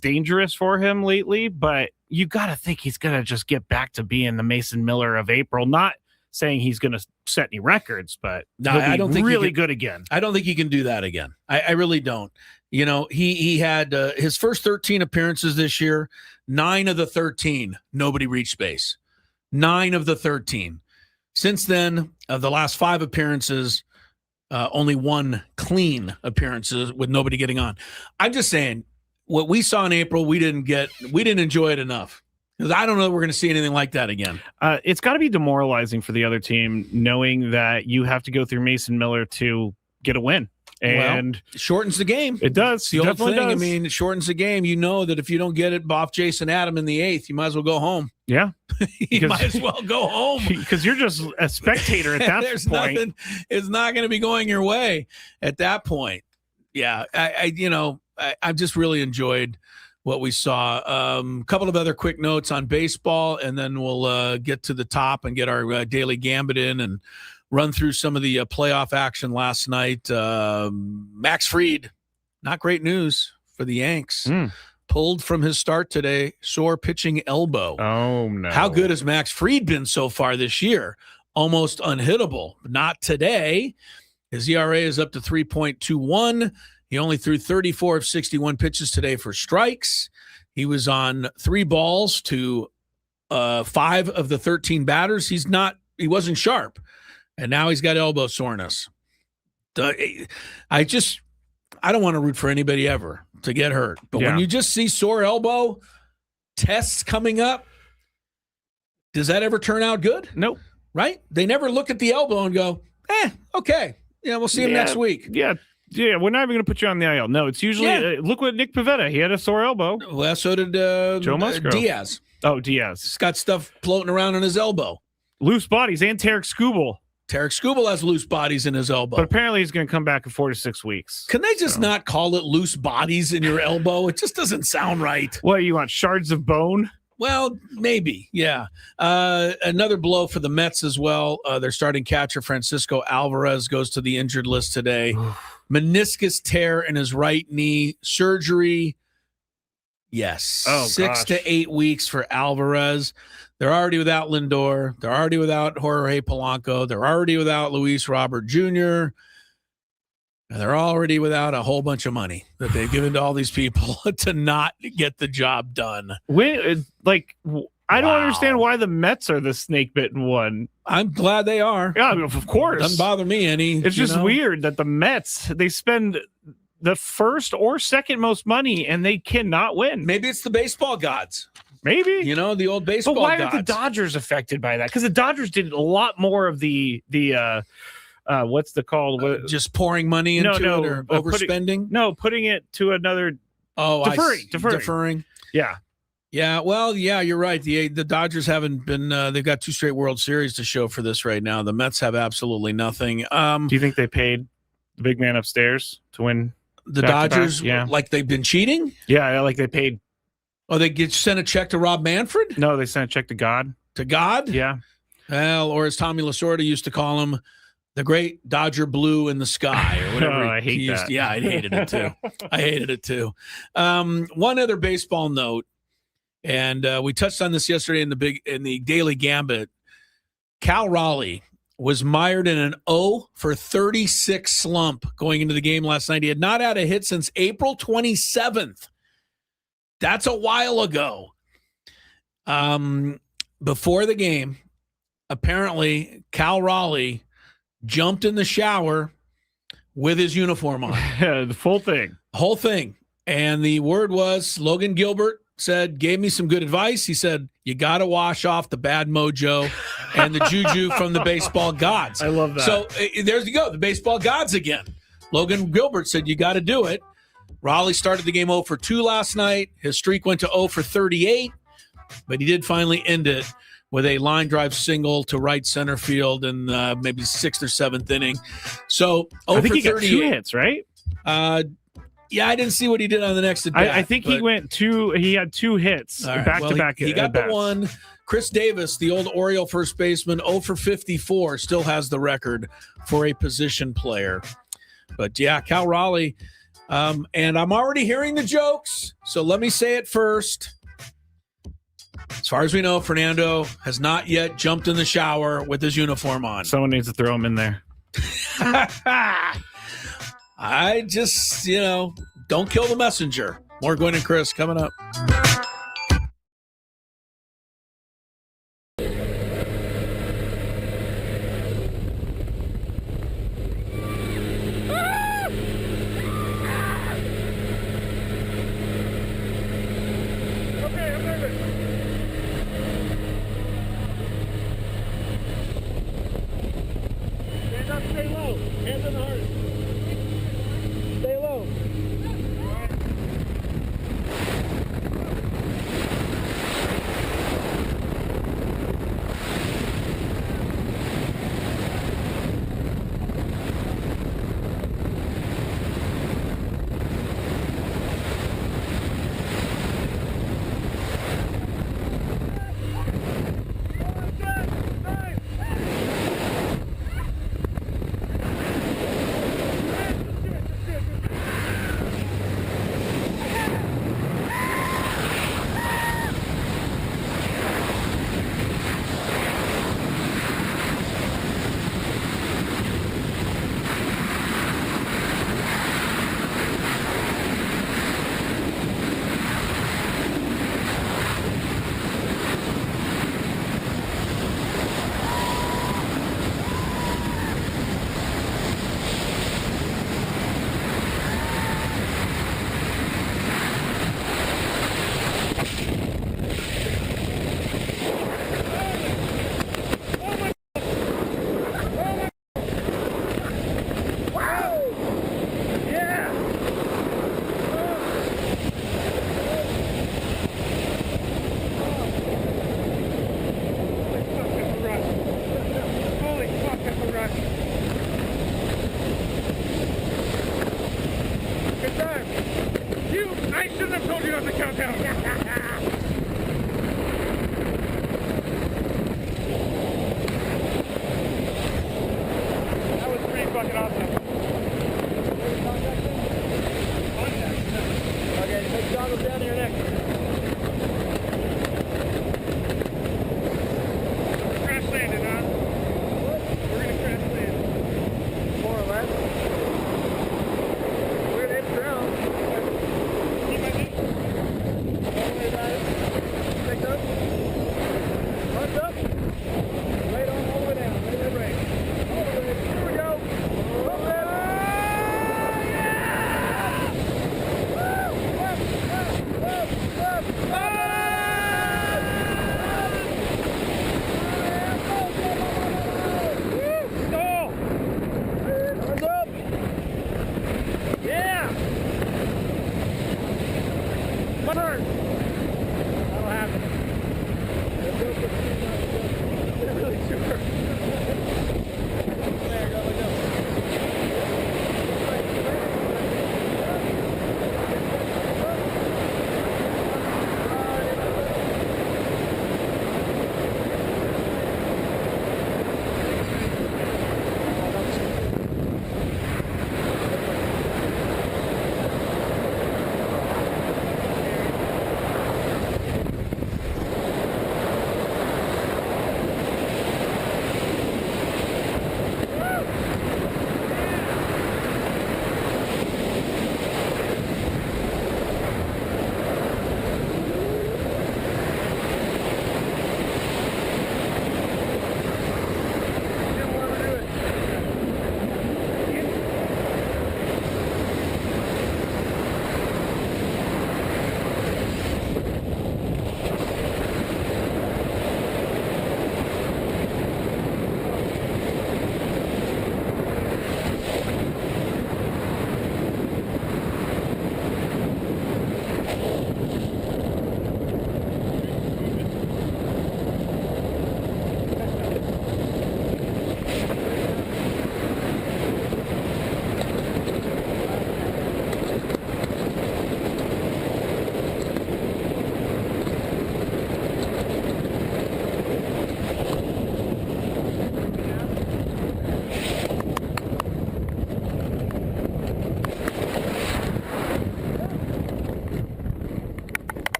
dangerous for him lately, but you got to think he's going to just get back to being the Mason Miller of April. Not saying he's going to set any records, but I don't think really good again. I don't think he can do that again. I really don't. He had his first 13 appearances this year. 9 of the 13, nobody reached base. 9 of the 13. Since then, of the last 5 appearances, only 1 clean appearances with nobody getting on. I'm just saying, what we saw in April, we didn't enjoy it enough. Because I don't know that we're going to see anything like that again. It's got to be demoralizing for the other team knowing that you have to go through Mason Miller to get a win. And it shortens the game. It does. It's the old thing. Does. I mean, it shortens the game. You know that if you don't get it off Jason Adam in the 8th, you might as well go home. Yeah. You might as well go home. Because you're just a spectator at that There's point. Nothing, it's not going to be going your way at that point. Yeah. I've just really enjoyed what we saw. A couple of other quick notes on baseball, and then we'll get to the top and get our daily Gambit in and run through some of the playoff action last night. Max Fried, not great news for the Yanks. Pulled from his start today, sore pitching elbow. Oh, no. How good has Max Fried been so far this year? Almost unhittable. Not today. His ERA is up to 3.21. He only threw 34 of 61 pitches today for strikes. He was on 3 balls to 5 of the 13 batters. He wasn't sharp. And now he's got elbow soreness. I don't want to root for anybody ever to get hurt. But when you just see sore elbow tests coming up, does that ever turn out good? Nope. Right? They never look at the elbow and go, okay. Yeah, we'll see him next week. Yeah, we're not even going to put you on the IL. No, it's usually look what Nick Pivetta. He had a sore elbow. Well, so did Joe Musgrove. Diaz. Oh, Diaz. He's got stuff floating around on his elbow. Loose bodies and Tarek Skubal. Tarek Skubal has loose bodies in his elbow. But apparently he's going to come back in 4 to 6 weeks. Can they just not call it loose bodies in your elbow? It just doesn't sound right. What, you want shards of bone? Well, maybe, yeah. Another blow for the Mets as well. Their starting catcher, Francisco Alvarez, goes to the injured list today. Meniscus tear in his right knee, surgery. Yes. Oh, 6 gosh. to 8 weeks for Alvarez. They're already without Lindor. They're already without Jorge Polanco. They're already without Luis Robert Jr. And they're already without a whole bunch of money that they've given to all these people to not get the job done. I don't understand why the Mets are the snake bitten one. I'm glad they are. Yeah, of course. Doesn't bother me any. It's just weird that the Mets, they spend the first or second most money and they cannot win. Maybe it's the baseball gods. Maybe. The old baseball But why gods. are the Dodgers affected by that? Because the Dodgers did a lot more of the what's the called? Just pouring money into it or overspending? Putting it to another. Oh, deferring. Yeah. Yeah, well, yeah, you're right. The Dodgers haven't been. They've got 2 straight World Series to show for this right now. The Mets have absolutely nothing. Do you think they paid the big man upstairs to win? The Dodgers, like they've been cheating? Yeah, like they paid. Oh, they sent a check to Rob Manfred? No, they sent a check to God. To God? Yeah. Well, or as Tommy Lasorda used to call him, the great Dodger blue in the sky, or whatever. I hate that. Yeah, I hated it too. One other baseball note. And we touched on this yesterday in the Daily Gambit. Cal Raleigh was mired in an 0 for 36 slump going into the game last night. He had not had a hit since April 27th. That's a while ago. Before the game, apparently Cal Raleigh jumped in the shower with his uniform on. The full thing. Whole thing. And the word was Logan Gilbert gave me some good advice. He said, you got to wash off the bad mojo and the juju from the baseball gods. I love that. So there you go, the baseball gods again. Logan Gilbert said, you got to do it. Raleigh started the game 0 for 2 last night. His streak went to 0 for 38, but he did finally end it with a line drive single to right center field in maybe 6th or 7th inning. So 0 I think for he got 38. 2 hits, right? Yeah, I didn't see what he did on the next at bat. I think he went 2. He had 2 hits back to back. He got the one. Chris Davis, the old Oriole first baseman, 0 for 54, still has the record for a position player. But yeah, Cal Raleigh. And I'm already hearing the jokes, so let me say it first. As far as we know, Fernando has not yet jumped in the shower with his uniform on. Someone needs to throw him in there. I just, don't kill the messenger. More Gwynn and Chris coming up. Stay low. Hands on the heart. Stay low.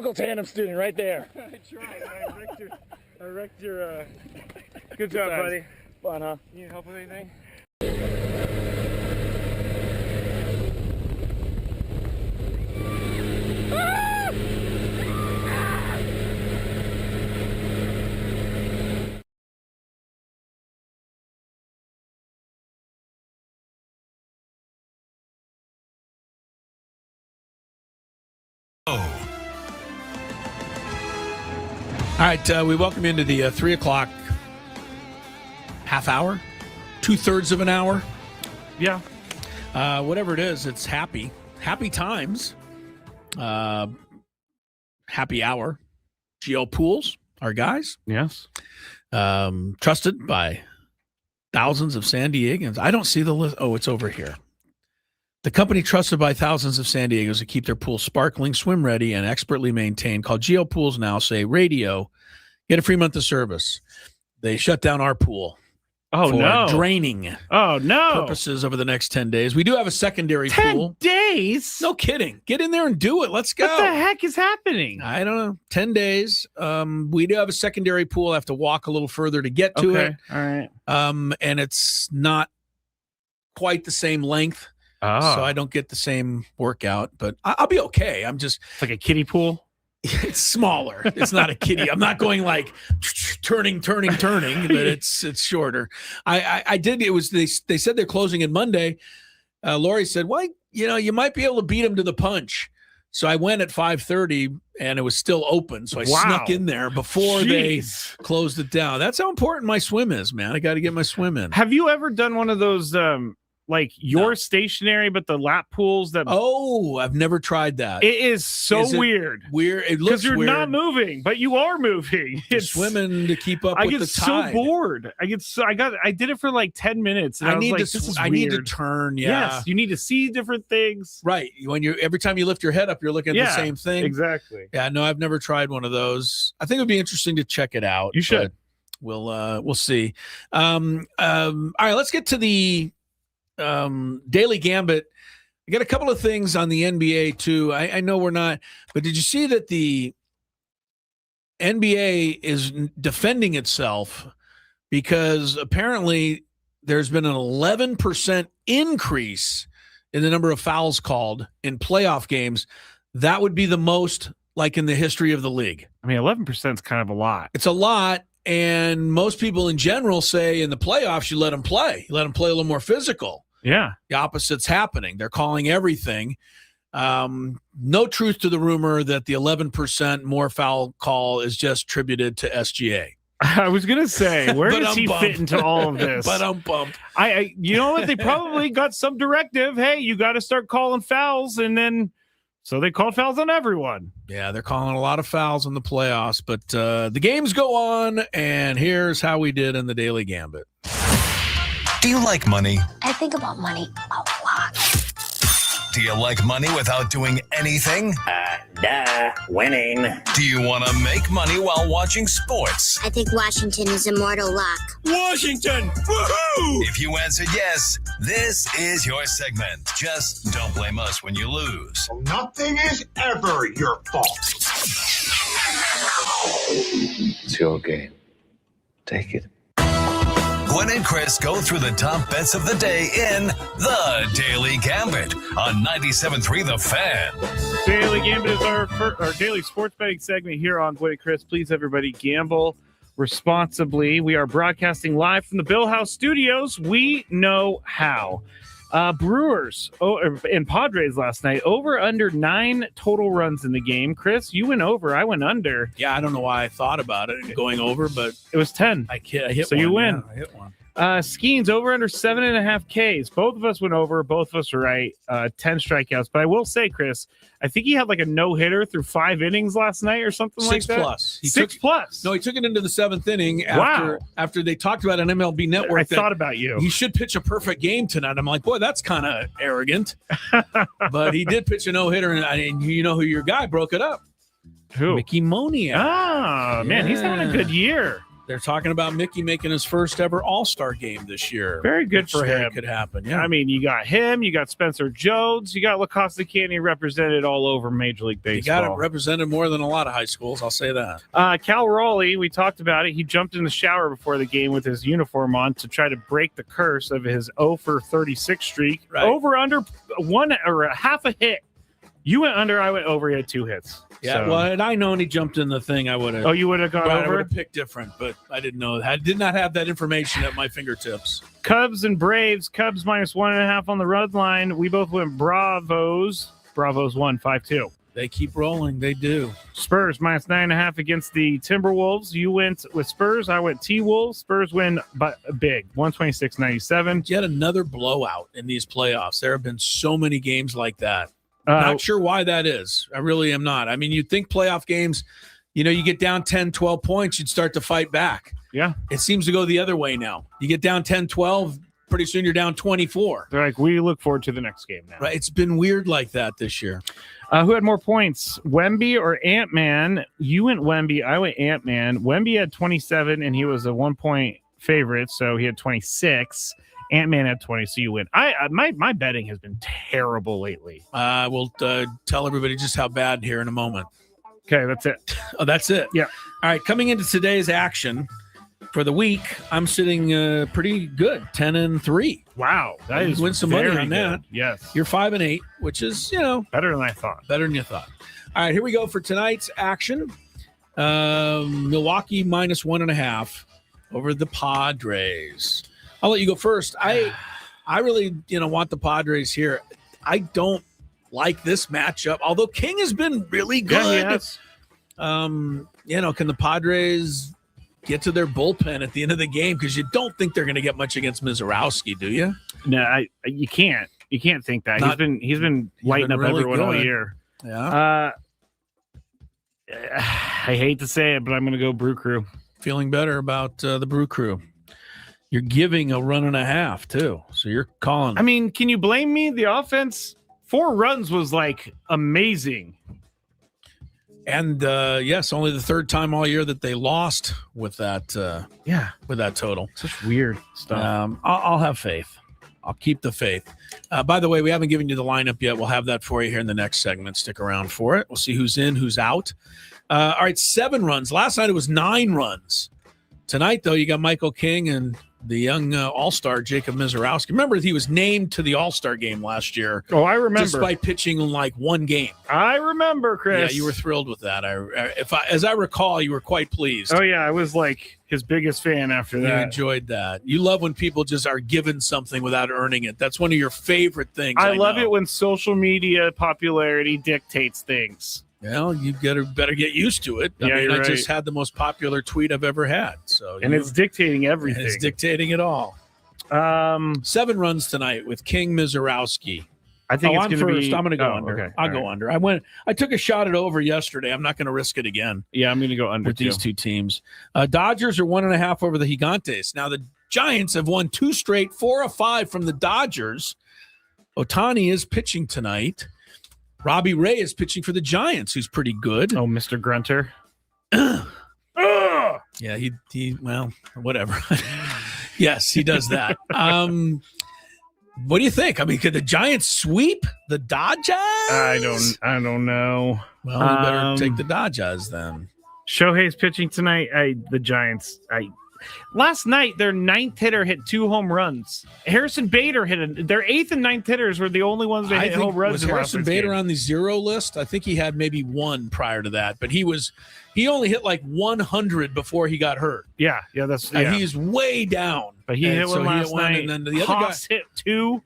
identical tandem student right there. I tried. I wrecked your good job, buddy. Fun, huh? You need help with anything? All right, we welcome you into the 3 o'clock half hour, 2/3 of an hour. Yeah. Whatever it is, it's happy times. Happy hour. Geo Pools, our guys. Yes. Trusted by thousands of San Diegans. I don't see the list. Oh, it's over here. The company trusted by thousands of San Diegans to keep their pool sparkling, swim ready, and expertly maintained. Call Geo Pools now. Say radio. Get a free month of service. They shut down our pool. Oh, for no. draining purposes over the next 10 days. We do have a secondary 10 pool. days? No kidding. Get in there and do it. Let's go. What the heck is happening? I don't know. 10 days. We do have a secondary pool. I have to walk a little further to get to it. All right. And it's not quite the same length. Oh. So I don't get the same workout, but I'll be okay. I'm just It's like a kiddie pool? it's smaller. It's not a kiddie. I'm not going like turning, but it's shorter. I did. It was they said they're closing it Monday. Lori said, well, you might be able to beat them to the punch. So I went at 5:30 and it was still open. So I snuck in there before they closed it down. That's how important my swim is, man. I got to get my swim in. Have you ever done one of those like your stationary, but the lap pools that? Oh, I've never tried that. It is so weird. Weird. It looks because you're weird. not moving, but you are moving. It's swimming to keep up with the tide. I get so bored. I did it for like 10 minutes. And I need to turn. Yeah. Yes, you need to see different things. Right. Every time you lift your head up, you're looking at the same thing. Exactly. Yeah. No, I've never tried one of those. I think it would be interesting to check it out. You should. We'll see. All right. Let's get to the Daily Gambit. I got a couple of things on the NBA too. I know we're not, but did you see that the NBA is defending itself because apparently there's been an 11% increase in the number of fouls called in playoff games? That would be the most like in the history of the league. I mean, 11% is kind of a lot. It's a lot. And most people in general say in the playoffs, you let them play. You let them play a little more physical. Yeah. The opposite's happening. They're calling everything. No truth to the rumor that the 11% more foul call is just attributed to SGA. I was going to say, where does he fit into all of this? But I'm bummed. You know what? They probably got some directive. Hey, you got to start calling fouls. And then, so they called fouls on everyone. Yeah, they're calling a lot of fouls in the playoffs, but the games go on, and here's how we did in the Daily Gambit. Do you like money? I think about money a lot. Do you like money without doing anything? Winning. Do you want to make money while watching sports? I think Washington is immortal luck. Washington! Woohoo! If you answered yes, this is your segment. Just don't blame us when you lose. Nothing is ever your fault. It's your game. Take it. Gwynn and Chris go through the top bets of the day in the Daily Gambit on 97.3 The Fan. Daily Gambit is our daily sports betting segment here on Gwynn and Chris. Please, everybody, gamble responsibly. We are broadcasting live from the Bill House Studios. We know how. Brewers and Padres last night, over under 9 total runs in the game. Chris, you went over. I went under. Yeah, I don't know why I thought about it going over, but it was 10. I hit so one. You win. Yeah, I hit one. Skeens over under 7.5 Ks. Both of us went over. Both of us were right. 10 strikeouts. But I will say, Chris, I think he had like a no-hitter through 5 innings last night or something like that. 6 plus. Six plus. No, he took it into the 7th inning Wow. after they talked about an MLB Network. I thought about you. He should pitch a perfect game tonight. I'm like, boy, that's kind of arrogant. But he did pitch a no-hitter, and you know who your guy broke it up? Who? Mickey Moniak. Ah, man, he's having a good year. They're talking about Mickey making his first ever All-Star game this year. Very good which for him. Could happen. Yeah. I mean, you got him, you got Spencer Jones, you got LaCosta Canyon represented all over Major League Baseball. You got it represented more than a lot of high schools. I'll say that. Cal Raleigh, we talked about it. He jumped in the shower before the game with his uniform on to try to break the curse of his 0 for 36 streak. Right. Over under one or a half a hit. You went under, I went over. He had 2 hits. Yeah, So- well, had I known he jumped in the thing, I would have. Oh, you would have gone I would over? have picked different, but I didn't know. I did not have that information at my fingertips. Cubs and Braves. Cubs minus 1.5 on the run line. We both went Bravos. Bravos won 5-2. They keep rolling. They do. Spurs minus 9.5 against the Timberwolves. You went with Spurs. I went T-Wolves. Spurs win but big, 126-97. Yet another blowout in these playoffs. There have been so many games like that. Not sure why that is. I really am not. I mean, you'd think playoff games, you get down 10, 12 points, you'd start to fight back. Yeah. It seems to go the other way now. You get down 10, 12, pretty soon you're down 24. They're like, we look forward to the next game now. Right? It's been weird like that this year. Who had more points, Wemby or Ant-Man? You went Wemby. I went Ant-Man. Wemby had 27, and he was a 1-point favorite, so he had 26. Ant-Man had 20, so you win. My betting has been terrible lately. We'll tell everybody just how bad here in a moment. Okay, that's it. Oh, that's it? Yeah. All right, coming into today's action for the week, I'm sitting pretty good, 10-3. Wow, that is win some money very on that. good. Yes, You're 5-8, which is, better than I thought. better than you thought. All right, here we go for tonight's action. Milwaukee minus 1.5 over the Padres. I'll let you go first. I really, want the Padres here. I don't like this matchup, although King has been really good. Yeah, he has. Can the Padres get to their bullpen at the end of the game? Because you don't think they're going to get much against Mizorowski, do you? No, you can't. You can't think that. He's been lighting up really everyone all good. year. Yeah. I hate to say it, but I'm going to go Brew Crew. Feeling better about the Brew Crew. You're giving a 1.5 too, so you're calling. I mean, can you blame me? The offense, 4 runs was like amazing. And yes, only the third time all year that they lost with that. With that total. Such weird stuff. I'll have faith. I'll keep the faith. By the way, we haven't given you the lineup yet. We'll have that for you here in the next segment. Stick around for it. We'll see who's in, who's out. All right, 7 runs. Last night it was 9 runs. Tonight, though, you got Michael King and the young All-Star Jacob Mizorowski. Remember, he was named to the All-Star game last year. Oh, I remember. Just by pitching in like 1 game. I remember, Chris. Yeah, you were thrilled with that. As I recall, you were quite pleased. Oh, yeah. I was like his biggest fan after You that. enjoyed that. You love when people just are given something without earning it. That's one of your favorite things. I love know. it when social media popularity dictates things. Well, you better get used to it. Yeah, I you're just right. had the most popular tweet I've ever had. So, And it's dictating everything. It's dictating it all. 7 runs tonight with King Mizorowski. I think it's I'm going to first. be. I'm going to go under. Okay. I'll go under. I took a shot at over yesterday. I'm not going to risk it again Yeah, I'm going to go under with these 2 teams. Dodgers are 1.5 over the Gigantes. Now the Giants have won 2 straight, 4 of 5 from the Dodgers. Ohtani is pitching tonight. Robbie Ray is pitching for the Giants, who's pretty good. Oh, Mr. Grunter. Yeah, he well, whatever. Yes, he does that. What do you think? I mean, could the Giants sweep the Dodgers? I don't know. Well, we better take the Dodgers then. Shohei's pitching tonight. The Giants. Last night, their 9th hitter hit 2 home runs. Harrison Bader hit their 8th and 9th hitters were the only ones that hit home runs. Was in Harrison last Bader game. on the 0 list? I think he had maybe 1 prior to that, but he only hit like 100 before he got hurt. Yeah, that's He's way down. But he hit one last night. And then the other Haas hit 2.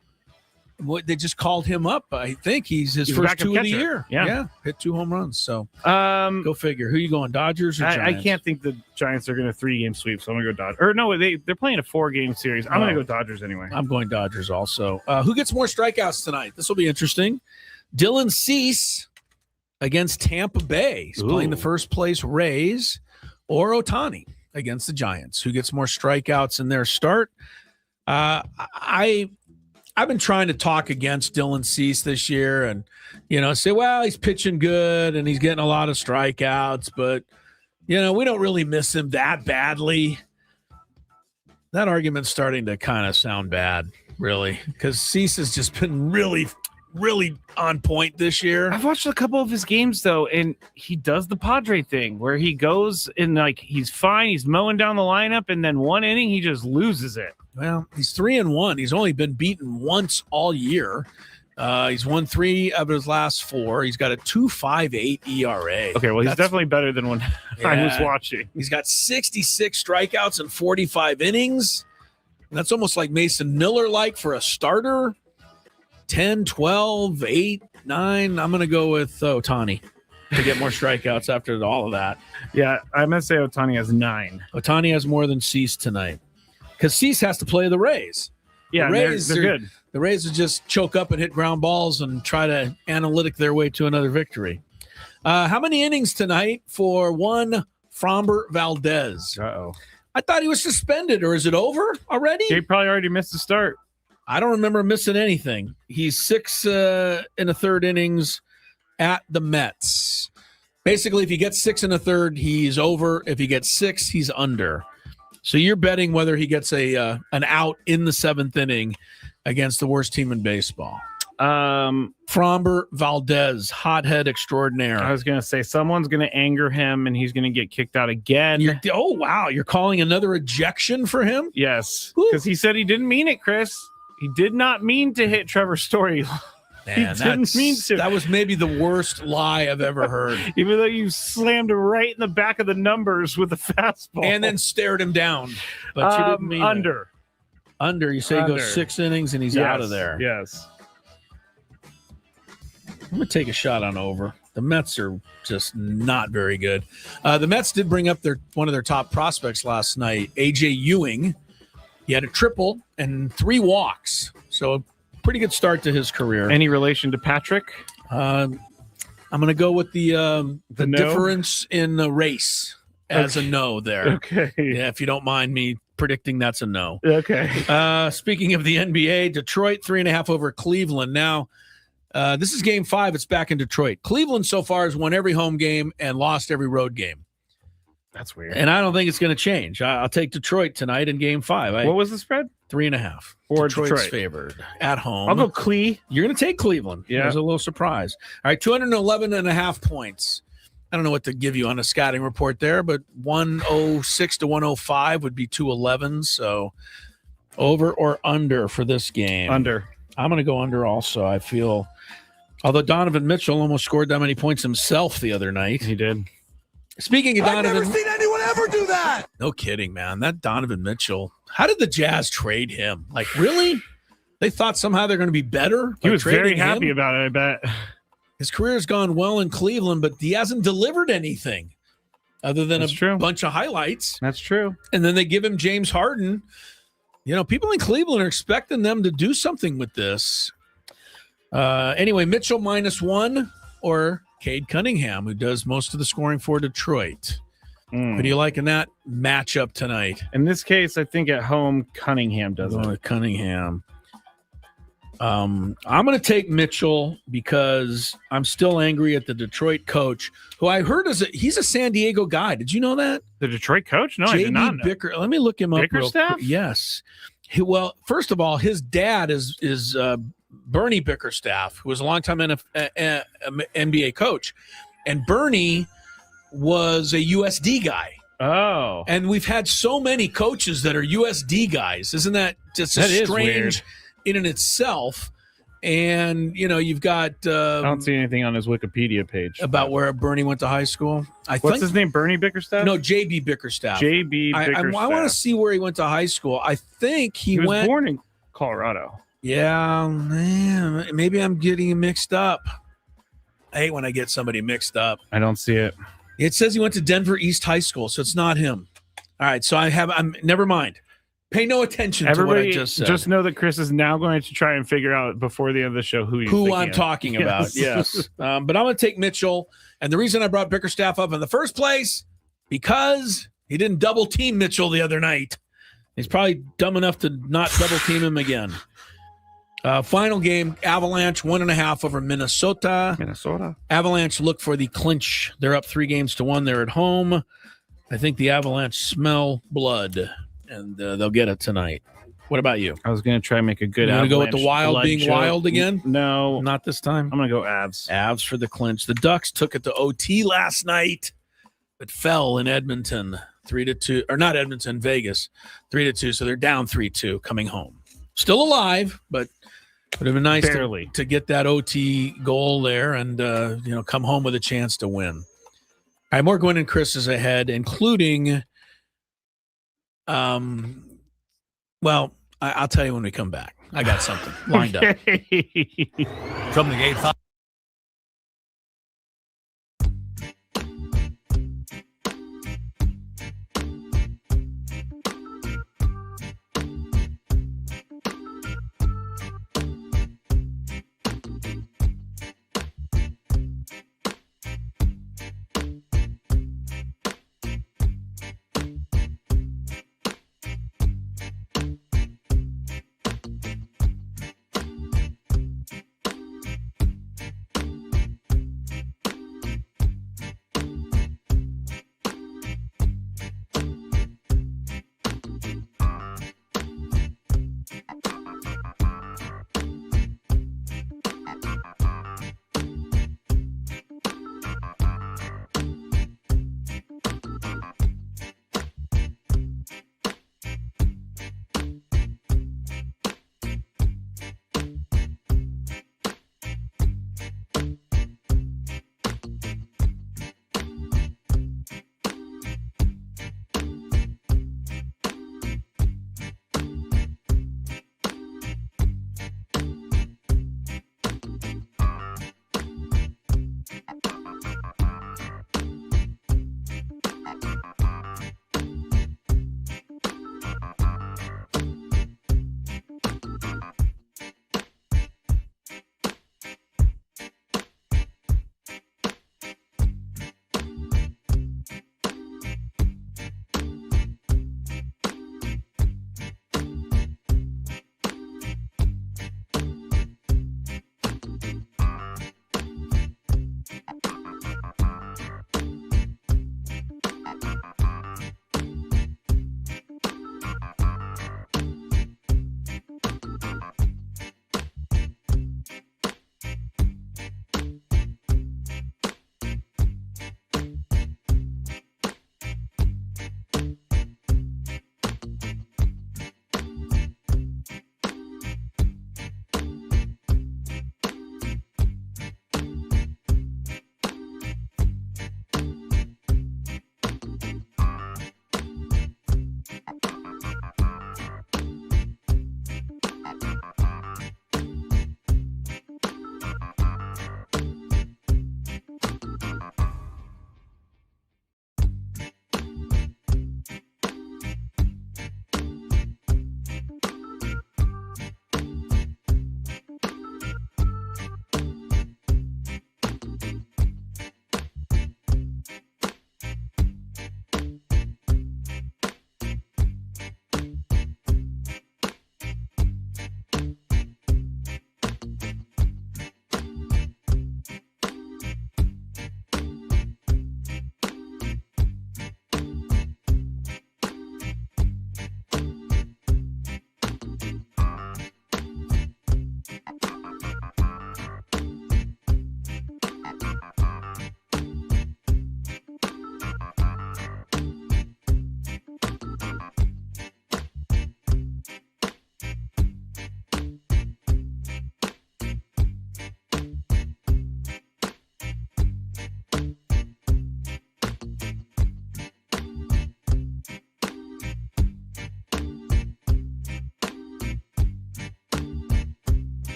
they just called him up. I think he's his He's first backup 2 of the catcher. year. Yeah. Hit 2 home runs. So Go figure. Who you going, Dodgers or Giants? I can't think the Giants are going to 3-game sweep, so I'm going to go Dodgers. Or no, they're playing a 4-game series. I'm going to go Dodgers anyway. I'm going Dodgers also. Who gets more strikeouts tonight? This will be interesting. Dylan Cease against Tampa Bay. He's playing the first place Rays, or Ohtani against the Giants. Who gets more strikeouts in their start? I've been trying to talk against Dylan Cease this year and, say, well, he's pitching good and he's getting a lot of strikeouts, but, We don't really miss him that badly. That argument's starting to kind of sound bad, really, because Cease has just been really, really on point this year. I've watched a couple of his games, though, and he does the Padre thing where he goes and, he's fine. He's mowing down the lineup, and then one inning, he just loses it. Well, he's 3-1. He's only been beaten once all year. He's won 3 of his last 4. He's got a 2.58 ERA. Okay, well, he's definitely better than when I was watching. He's got 66 strikeouts in 45 innings. That's almost like Mason Miller-like for a starter. 10, 12, 8, 9. I'm going to go with Ohtani to get more strikeouts after all of that. Yeah, I'm going to say Ohtani has 9. Ohtani has more than Cease tonight because Cease has to play the Rays. Yeah, the Rays they're good. The Rays will just choke up and hit ground balls and try to analytic their way to another victory. How many innings tonight for one Framber Valdez? Uh-oh. I thought he was suspended, or is it over already? He probably already missed the start. I don't remember missing anything. He's 6 in a third innings at the Mets. Basically, if he gets 6 in a third, he's over. If he gets 6, he's under. So you're betting whether he gets an out in the 7th inning against the worst team in baseball. Framber Valdez, hothead extraordinaire. I was going to say someone's going to anger him and he's going to get kicked out again. Wow. You're calling another ejection for him? Yes, because he said he didn't mean it, Chris. He did not mean to hit Trevor Story. Man, he didn't mean to. That was maybe the worst lie I've ever heard. Even though you slammed him right in the back of the numbers with a fastball. And then stared him down. But you didn't mean under. It. Under. You say he goes 6 innings and he's out of there. Yes. I'm going to take a shot on over. The Mets are just not very good. The Mets did bring up one of their top prospects last night, A.J. Ewing. He had a triple and 3 walks. So a pretty good start to his career. Any relation to Patrick? I'm going to go with the no? difference in the race as a no there. Okay. Yeah, if you don't mind me predicting that's a no. Okay. Speaking of the NBA, Detroit 3.5 over Cleveland. Now, this is game 5. It's back in Detroit. Cleveland so far has won every home game and lost every road game. That's weird. And I don't think it's going to change. I'll take Detroit tonight in game 5. What was the spread? 3.5. For Detroit's Detroit. favored at home. I'll go Clee. You're going to take Cleveland. Yeah. There's a little surprise. All right, 211.5 points. I don't know what to give you on a scouting report there, but 106 to 105 would be 211. So over or under for this game? Under. I'm going to go under also. I feel, although Donovan Mitchell almost scored that many points himself the other night. He did. Speaking of Donovan. I've never seen anyone ever do that. No kidding, man. That Donovan Mitchell. How did the Jazz trade him? Like, really? They thought somehow they're going to be better? He was very trading happy him? about it, I bet. His career's gone well in Cleveland, but he hasn't delivered anything other than bunch of highlights. That's true. And then they give him James Harden. People in Cleveland are expecting them to do something with this. Anyway, Mitchell -1 or Cade Cunningham, who does most of the scoring for Detroit. What do you like in that matchup tonight? In this case, I think at home, Cunningham does it. Cunningham. I'm going to take Mitchell because I'm still angry at the Detroit coach, who I heard he's a San Diego guy. Did you know that? The Detroit coach? No, I did not know. Bicker. Let me look him up. Bickerstaff? Yes. Well, first of all, his dad is Bernie Bickerstaff, who was a longtime NBA coach, and Bernie was a USD guy. Oh. And we've had so many coaches that are USD guys. Isn't that just strange in and itself? And, you've got... I don't see anything on his Wikipedia page. About where Bernie went to high school. What's his name? Bernie Bickerstaff? No, J.B. Bickerstaff. J.B. Bickerstaff. I want to see where he went to high school. I think he was born in Colorado. Yeah, man, maybe I'm getting him mixed up. I hate when I get somebody mixed up. I don't see it. It says he went to Denver East High School, so it's not him. All right, so I'm never mind. Pay no attention to what I just said. Just know that Chris is now going to try and figure out before the end of the show who I'm talking about. Yes. But I'm going to take Mitchell. And the reason I brought Bickerstaff up in the first place, because he didn't double team Mitchell the other night. He's probably dumb enough to not double team him again. Final game, Avalanche 1.5 over Minnesota. Minnesota. Avalanche look for the clinch. They're up 3-1. They're at home. I think the Avalanche smell blood, and they'll get it tonight. What about you? I was going to try and make a good. You want to go with the Avalanche Wild blood being joke. wild again? No, Not this time. I'm going to go Avs. Avs for the clinch. The Ducks took it to OT last night, but fell in Edmonton 3-2, or not Edmonton, Vegas 3-2. So they're down 3-2 coming home. Still alive, but would have been nice to get that OT goal there and come home with a chance to win. All right, more Gwynn and Chris is ahead, including I'll tell you when we come back. I got something lined up. From the gate.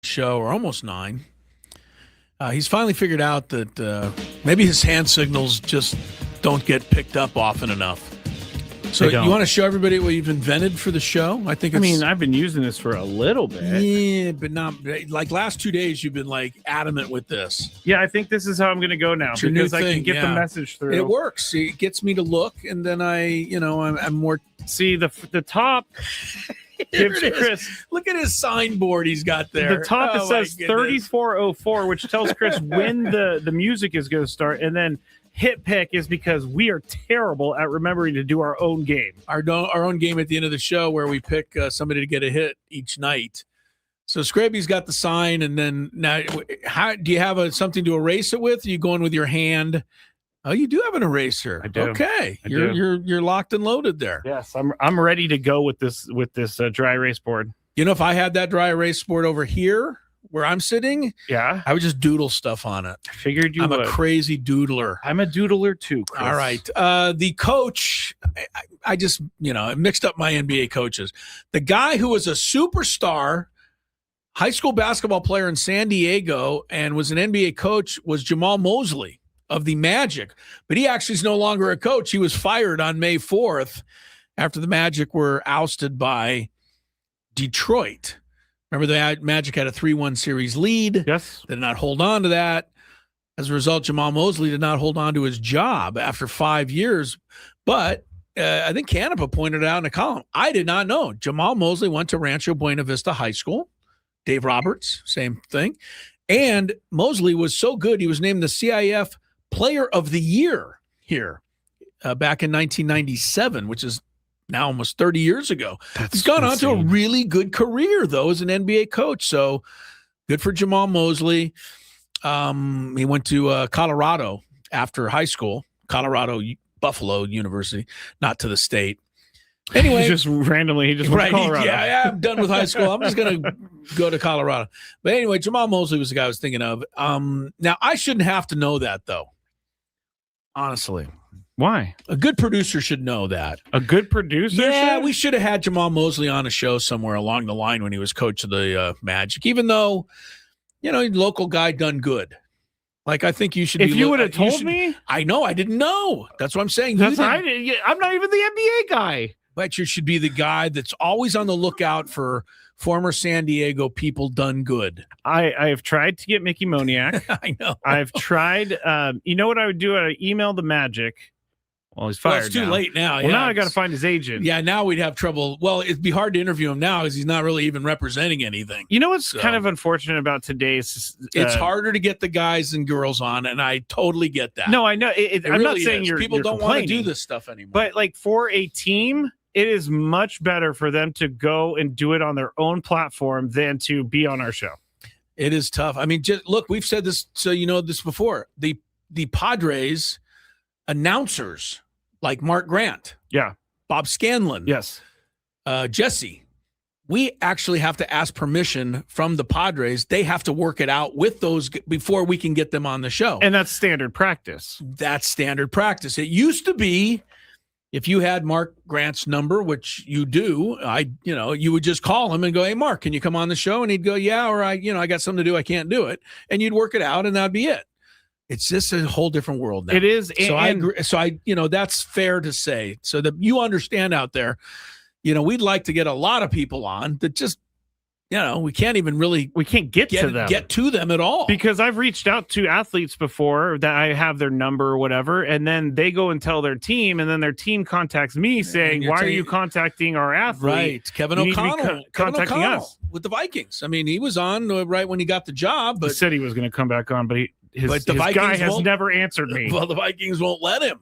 show, or almost 9. He's finally figured out that maybe his hand signals just don't get picked up often enough. So you want to show everybody what you've invented for the show? I mean, I've been using this for a little bit. Yeah, but not like last 2 days. You've been like adamant with this. Yeah, I think this is how I'm going to go now because I can get the message through. It works. It gets me to look, and then I'm more. See the top. Gives Chris. Look at his signboard he's got there. The top it says 3404, which tells Chris when the music is going to start, and then hit pick is because we are terrible at remembering to do our own game. Our own game at the end of the show where we pick somebody to get a hit each night. So Scraby's got the sign, and then now, how do you have something to erase it with? Are you going with your hand? Oh, you do have an eraser. I do. Okay, you're locked and loaded there. Yes, I'm ready to go with this dry erase board. You know, if I had that dry erase board over here where I'm sitting, yeah, I would just doodle stuff on it. I figured you I'm would. a crazy doodler. I'm a doodler too, Chris. All right. The coach, I just, I mixed up my NBA coaches. The guy who was a superstar high school basketball player in San Diego and was an NBA coach was Jamal Mosley of the Magic. But he actually is no longer a coach. He was fired on May 4th after the Magic were ousted by Detroit. Remember, the Magic had a 3-1 series lead. Yes. They did not hold on to that. As a result, Jamal Mosley did not hold on to his job after 5 years. But I think Canepa pointed it out in a column. I did not know. Jamal Mosley went to Rancho Buena Vista High School. Dave Roberts, same thing. And Mosley was so good, he was named the CIF Player of the Year here back in 1997, which is now almost 30 years ago. He's gone on to a really good career, though, as an NBA coach. So good for Jamal Mosley. He went to Colorado after high school, Buffalo University, not to the state. Anyway, he just went to Colorado. Yeah, I'm done with high school. I'm just going to go to Colorado. But anyway, Jamal Mosley was the guy I was thinking of. Now, I shouldn't have to know that, though. Honestly. Why? A good producer should know that. A good producer? Yeah, we should have had Jamal Mosley on a show somewhere along the line when he was coach of the Magic, even though, local guy done good. Like, I think you should If you would have told me? I know, I didn't know. That's what I'm saying. I'm not even the NBA guy. But you should be the guy that's always on the lookout for former San Diego people done good. I have tried to get Mickey Moniak. I know. I've tried. You know what I would do? I email the Magic. Well, he's fired. It's too late now. Well, now I got to find his agent. Yeah, now we'd have trouble. Well, it'd be hard to interview him now because he's not really even representing anything. You know what's kind of unfortunate about today's? It's harder to get the guys and girls on, and I totally get that. No, I know. I'm really not saying people don't want to do this stuff anymore. But like for a team, it is much better for them to go and do it on their own platform than to be on our show. It is tough. I mean, just look, we've said this, so you know this before. The Padres announcers like Mark Grant, Bob Scanlon, Jesse, we actually have to ask permission from the Padres. They have to work it out with those before we can get them on the show. And that's standard practice. That's standard practice. It used to be if you had Mark Grant's number, which you do, you would just call him and go, "Hey, Mark, can you come on the show?" And he'd go, "Yeah," or I got something to do. I can't do it. And you'd work it out and that'd be it. It's just a whole different world now. It is. So I agree. So that's fair to say. So that you understand out there, we'd like to get a lot of people on that just, we can't get to them at all. Because I've reached out to athletes before that I have their number or whatever, and then they go and tell their team, and then their team contacts me saying, "Why are you contacting our athlete?" Right. Kevin O'Connell contacting us with the Vikings. I mean, he was on right when he got the job, but he said he was going to come back on, but his guy has never answered me. Well, the Vikings won't let him.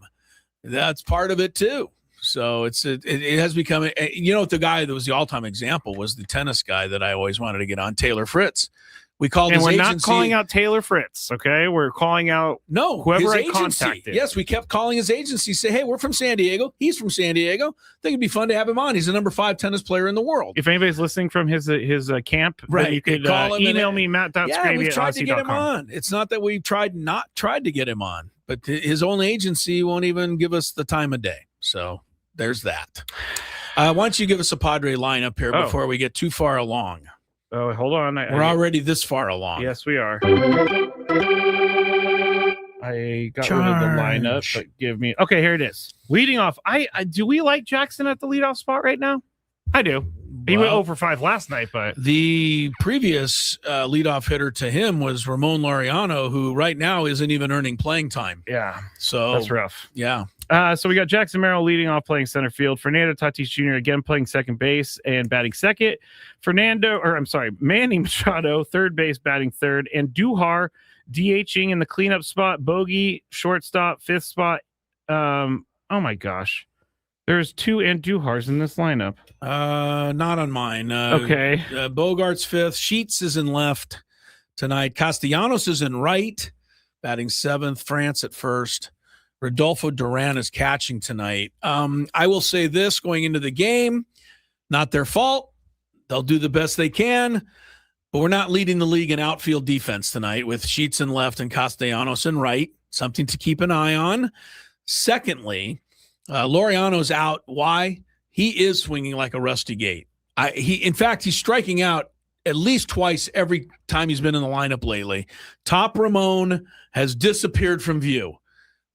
That's part of it too. So it has become, the guy that was the all-time example was the tennis guy that I always wanted to get on, Taylor Fritz. We called his agency. And we're not calling out Taylor Fritz, okay? We're calling out whoever I contacted. Yes, we kept calling his agency, say, "Hey, we're from San Diego. He's from San Diego. I think it'd be fun to have him on. He's the number 5 tennis player in the world." If anybody's listening from his camp, then you could email me, matt.scravy@odyssey.com. We've tried to get him on. It's not that we've tried to get him on, but his own agency won't even give us the time of day. So there's that. Why don't you give us a Padre lineup here before we get too far along? Oh, hold on. We're already this far along. Yes, we are. I got rid of the lineup, but give me. Okay, here it is. Leading off. I do we like Jackson at the leadoff spot right now? I do. He went 0 for 5 last night, but the previous leadoff hitter to him was Ramon Laureano, who right now isn't even earning playing time. yeah, So that's rough. Yeah. So we got Jackson Merrill leading off, playing center field. Fernando Tatis Jr. again playing second base and batting second. Manny Machado third base, batting third, and Duhar DHing in the cleanup spot. Bogey shortstop, fifth spot. Oh my gosh, there's 2 Andujars in this lineup. Not on mine. Okay. Bogart's fifth. Sheets is in left tonight. Castellanos is in right, batting seventh. France at first. Rodolfo Duran is catching tonight. I will say this going into the game, not their fault. They'll do the best they can, but we're not leading the league in outfield defense tonight with Sheets in left and Castellanos in right. Something to keep an eye on. Secondly, Laureano's out. Why? He is swinging like a rusty gate. In fact, he's striking out at least twice every time he's been in the lineup lately. Top Ramon has disappeared from view.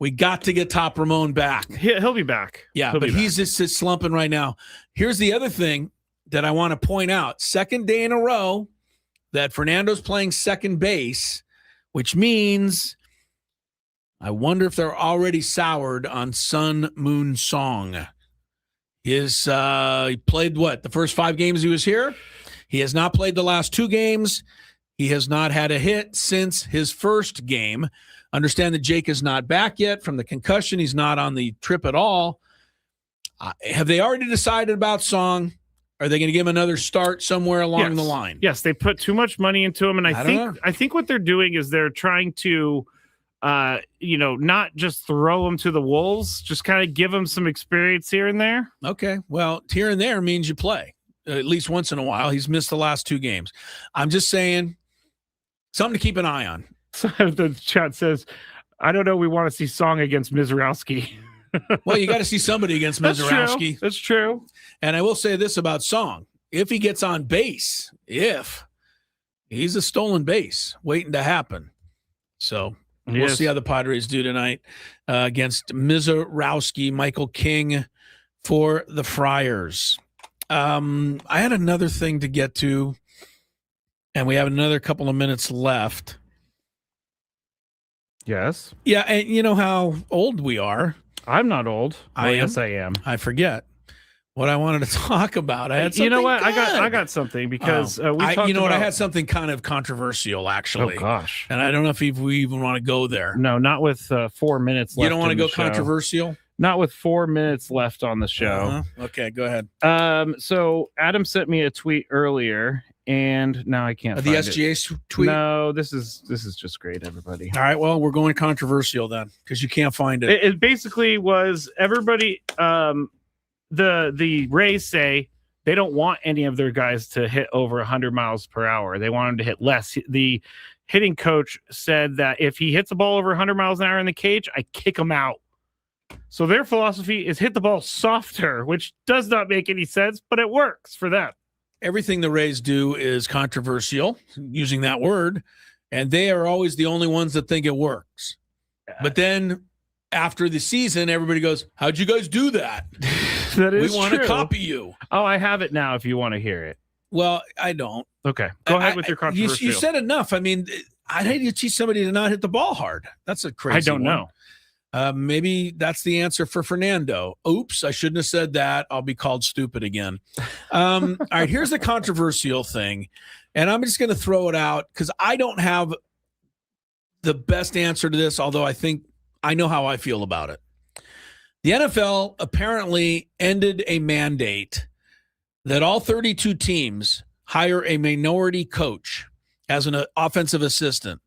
We got to get Top Ramon back. He'll be back. Yeah, He'll but be he's just slumping right now. Here's the other thing that I want to point out. Second day in a row that Fernando's playing second base, which means I wonder if they're already soured on Sun Moon Song. He played the first 5 games he was here? He has not played the last 2 games. He has not had a hit since his first game. Understand that Jake is not back yet from the concussion. He's not on the trip at all. Have they already decided about Song? Are they going to give him another start somewhere along the line? Yes, they put too much money into him, and I think what they're doing is they're trying to, not just throw him to the wolves, just kind of give him some experience here and there. Okay, well, here and there means you play at least once in a while. He's missed the last 2 games. I'm just saying, something to keep an eye on. So the chat says, I don't know. We want to see Song against Mizrowski. Well, you got to see somebody against Mizrowski. That's true. And I will say this about Song. If he gets on base, he's a stolen base waiting to happen. So we'll see how the Padres do tonight against Mizrowski, Michael King for the Friars. I had another thing to get to, and we have another couple of minutes left. Yes. Yeah, and you know how old we are. I'm not old. Yes, I am. I forget what I wanted to talk about. I had something. You know what? Good. I got something because I had something kind of controversial actually. Oh gosh. And I don't know if we even want to go there. No, not with 4 minutes left. You don't want to go show. Controversial? Not with 4 minutes left on the show. Okay, go ahead. So Adam sent me a tweet earlier, and now I can't. The SGA tweet. No, this is just great, everybody. All right, well, we're going controversial then because you can't find it. It basically was everybody. The Rays say they don't want any of their guys to hit over 100 miles per hour. They want them to hit less. The hitting coach said that if he hits the ball over 100 miles an hour in the cage, I kick him out. So their philosophy is hit the ball softer, which does not make any sense, but it works for them. Everything the Rays do is controversial, using that word, and they are always the only ones that think it works. But then after the season, everybody goes, how'd you guys do that? That is we want to copy you. Oh, I have it now if you want to hear it. Well, I don't. Okay. Go ahead with your controversial. You said enough. I mean, I'd hate to teach somebody to not hit the ball hard. That's a crazy I don't know. Maybe that's the answer for Fernando. Oops, I shouldn't have said that. I'll be called stupid again. All right, here's the controversial thing. And I'm just going to throw it out because I don't have the best answer to this, although I think I know how I feel about it. The NFL apparently ended a mandate that all 32 teams hire a minority coach as an offensive assistant.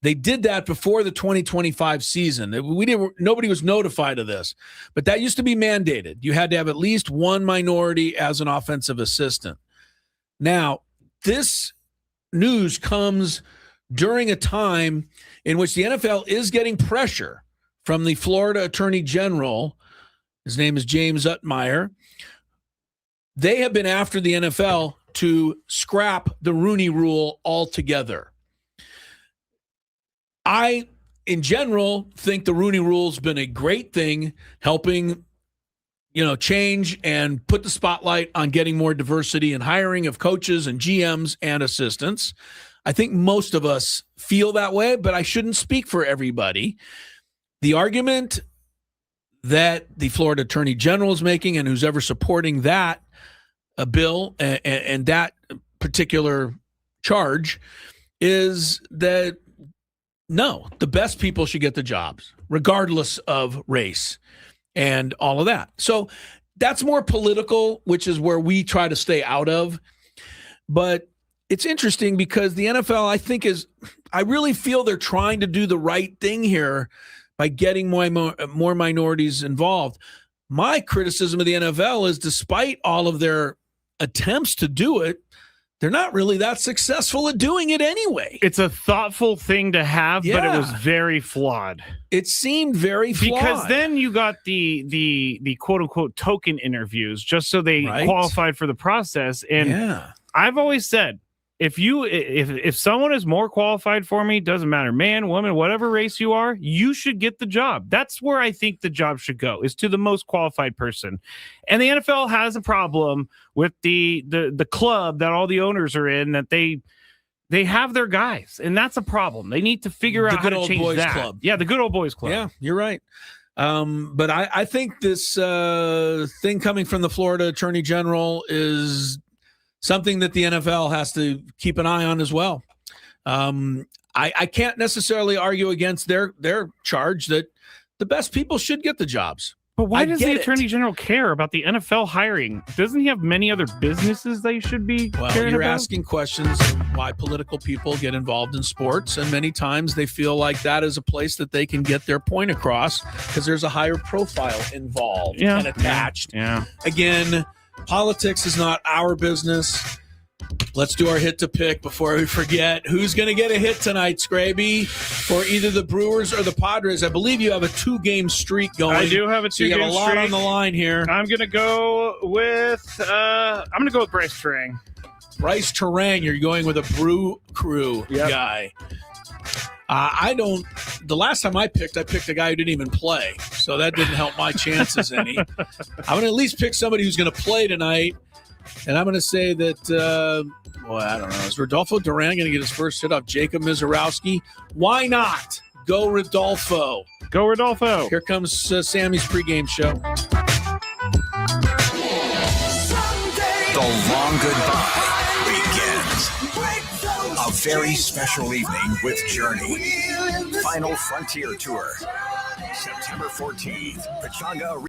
They did that before the 2025 season. Nobody was notified of this, but that used to be mandated. You had to have at least one minority as an offensive assistant. Now, this news comes during a time in which the NFL is getting pressure from the Florida Attorney General. His name is James Utmeyer. They have been after the NFL to scrap the Rooney Rule altogether. I, in general, think the Rooney Rule's been a great thing, helping, change and put the spotlight on getting more diversity and hiring of coaches and GMs and assistants. I think most of us feel that way, but I shouldn't speak for everybody. The argument that the Florida Attorney General is making, and who's ever supporting that bill and that particular charge, is that no, the best people should get the jobs, regardless of race and all of that. So that's more political, which is where we try to stay out of. But it's interesting because the NFL, I really feel they're trying to do the right thing here by getting more minorities involved. My criticism of the NFL is, despite all of their attempts to do it, they're not really that successful at doing it anyway. It's a thoughtful thing to have, but it was very flawed. It seemed very flawed. Because then you got the quote-unquote token interviews just so they qualified for the process. And I've always said, if someone is more qualified for me, doesn't matter, man, woman, whatever race you are, you should get the job. That's where I think the job should go, is to the most qualified person. And the NFL has a problem with the club that all the owners are in, that they have their guys, and that's a problem. They need to figure out how to change that. Club. Yeah, the good old boys club. Yeah, you're right. But I think this thing coming from the Florida Attorney General is something that the NFL has to keep an eye on as well. I can't necessarily argue against their charge that the best people should get the jobs. But why does the Attorney General care about the NFL hiring? Doesn't he have many other businesses they should be caring you're about? asking questions why political people get involved in sports, and many times they feel like that is a place that they can get their point across because there's a higher profile involved and attached. Yeah. Again, politics is not our business. Let's do our hit to pick before we forget. Who's going to get a hit tonight, Scraby, for either the Brewers or the Padres? I believe you have a 2-game streak going. I do have a 2-game streak. You have a lot on the line here. I'm going to go with Bryce Terang. Bryce Terang, you're going with a Brew Crew guy. The last time I picked a guy who didn't even play, so that didn't help my chances any. I'm going to at least pick somebody who's going to play tonight, and I'm going to say that, I don't know, is Rodolfo Duran going to get his first hit off Jacob Mizorowski? Why not? Go Rodolfo. Go Rodolfo. Here comes Sammy's pregame show. The long goodbye begins. A very special evening with Journey. Final Frontier Tour. September 14th, Pechanga.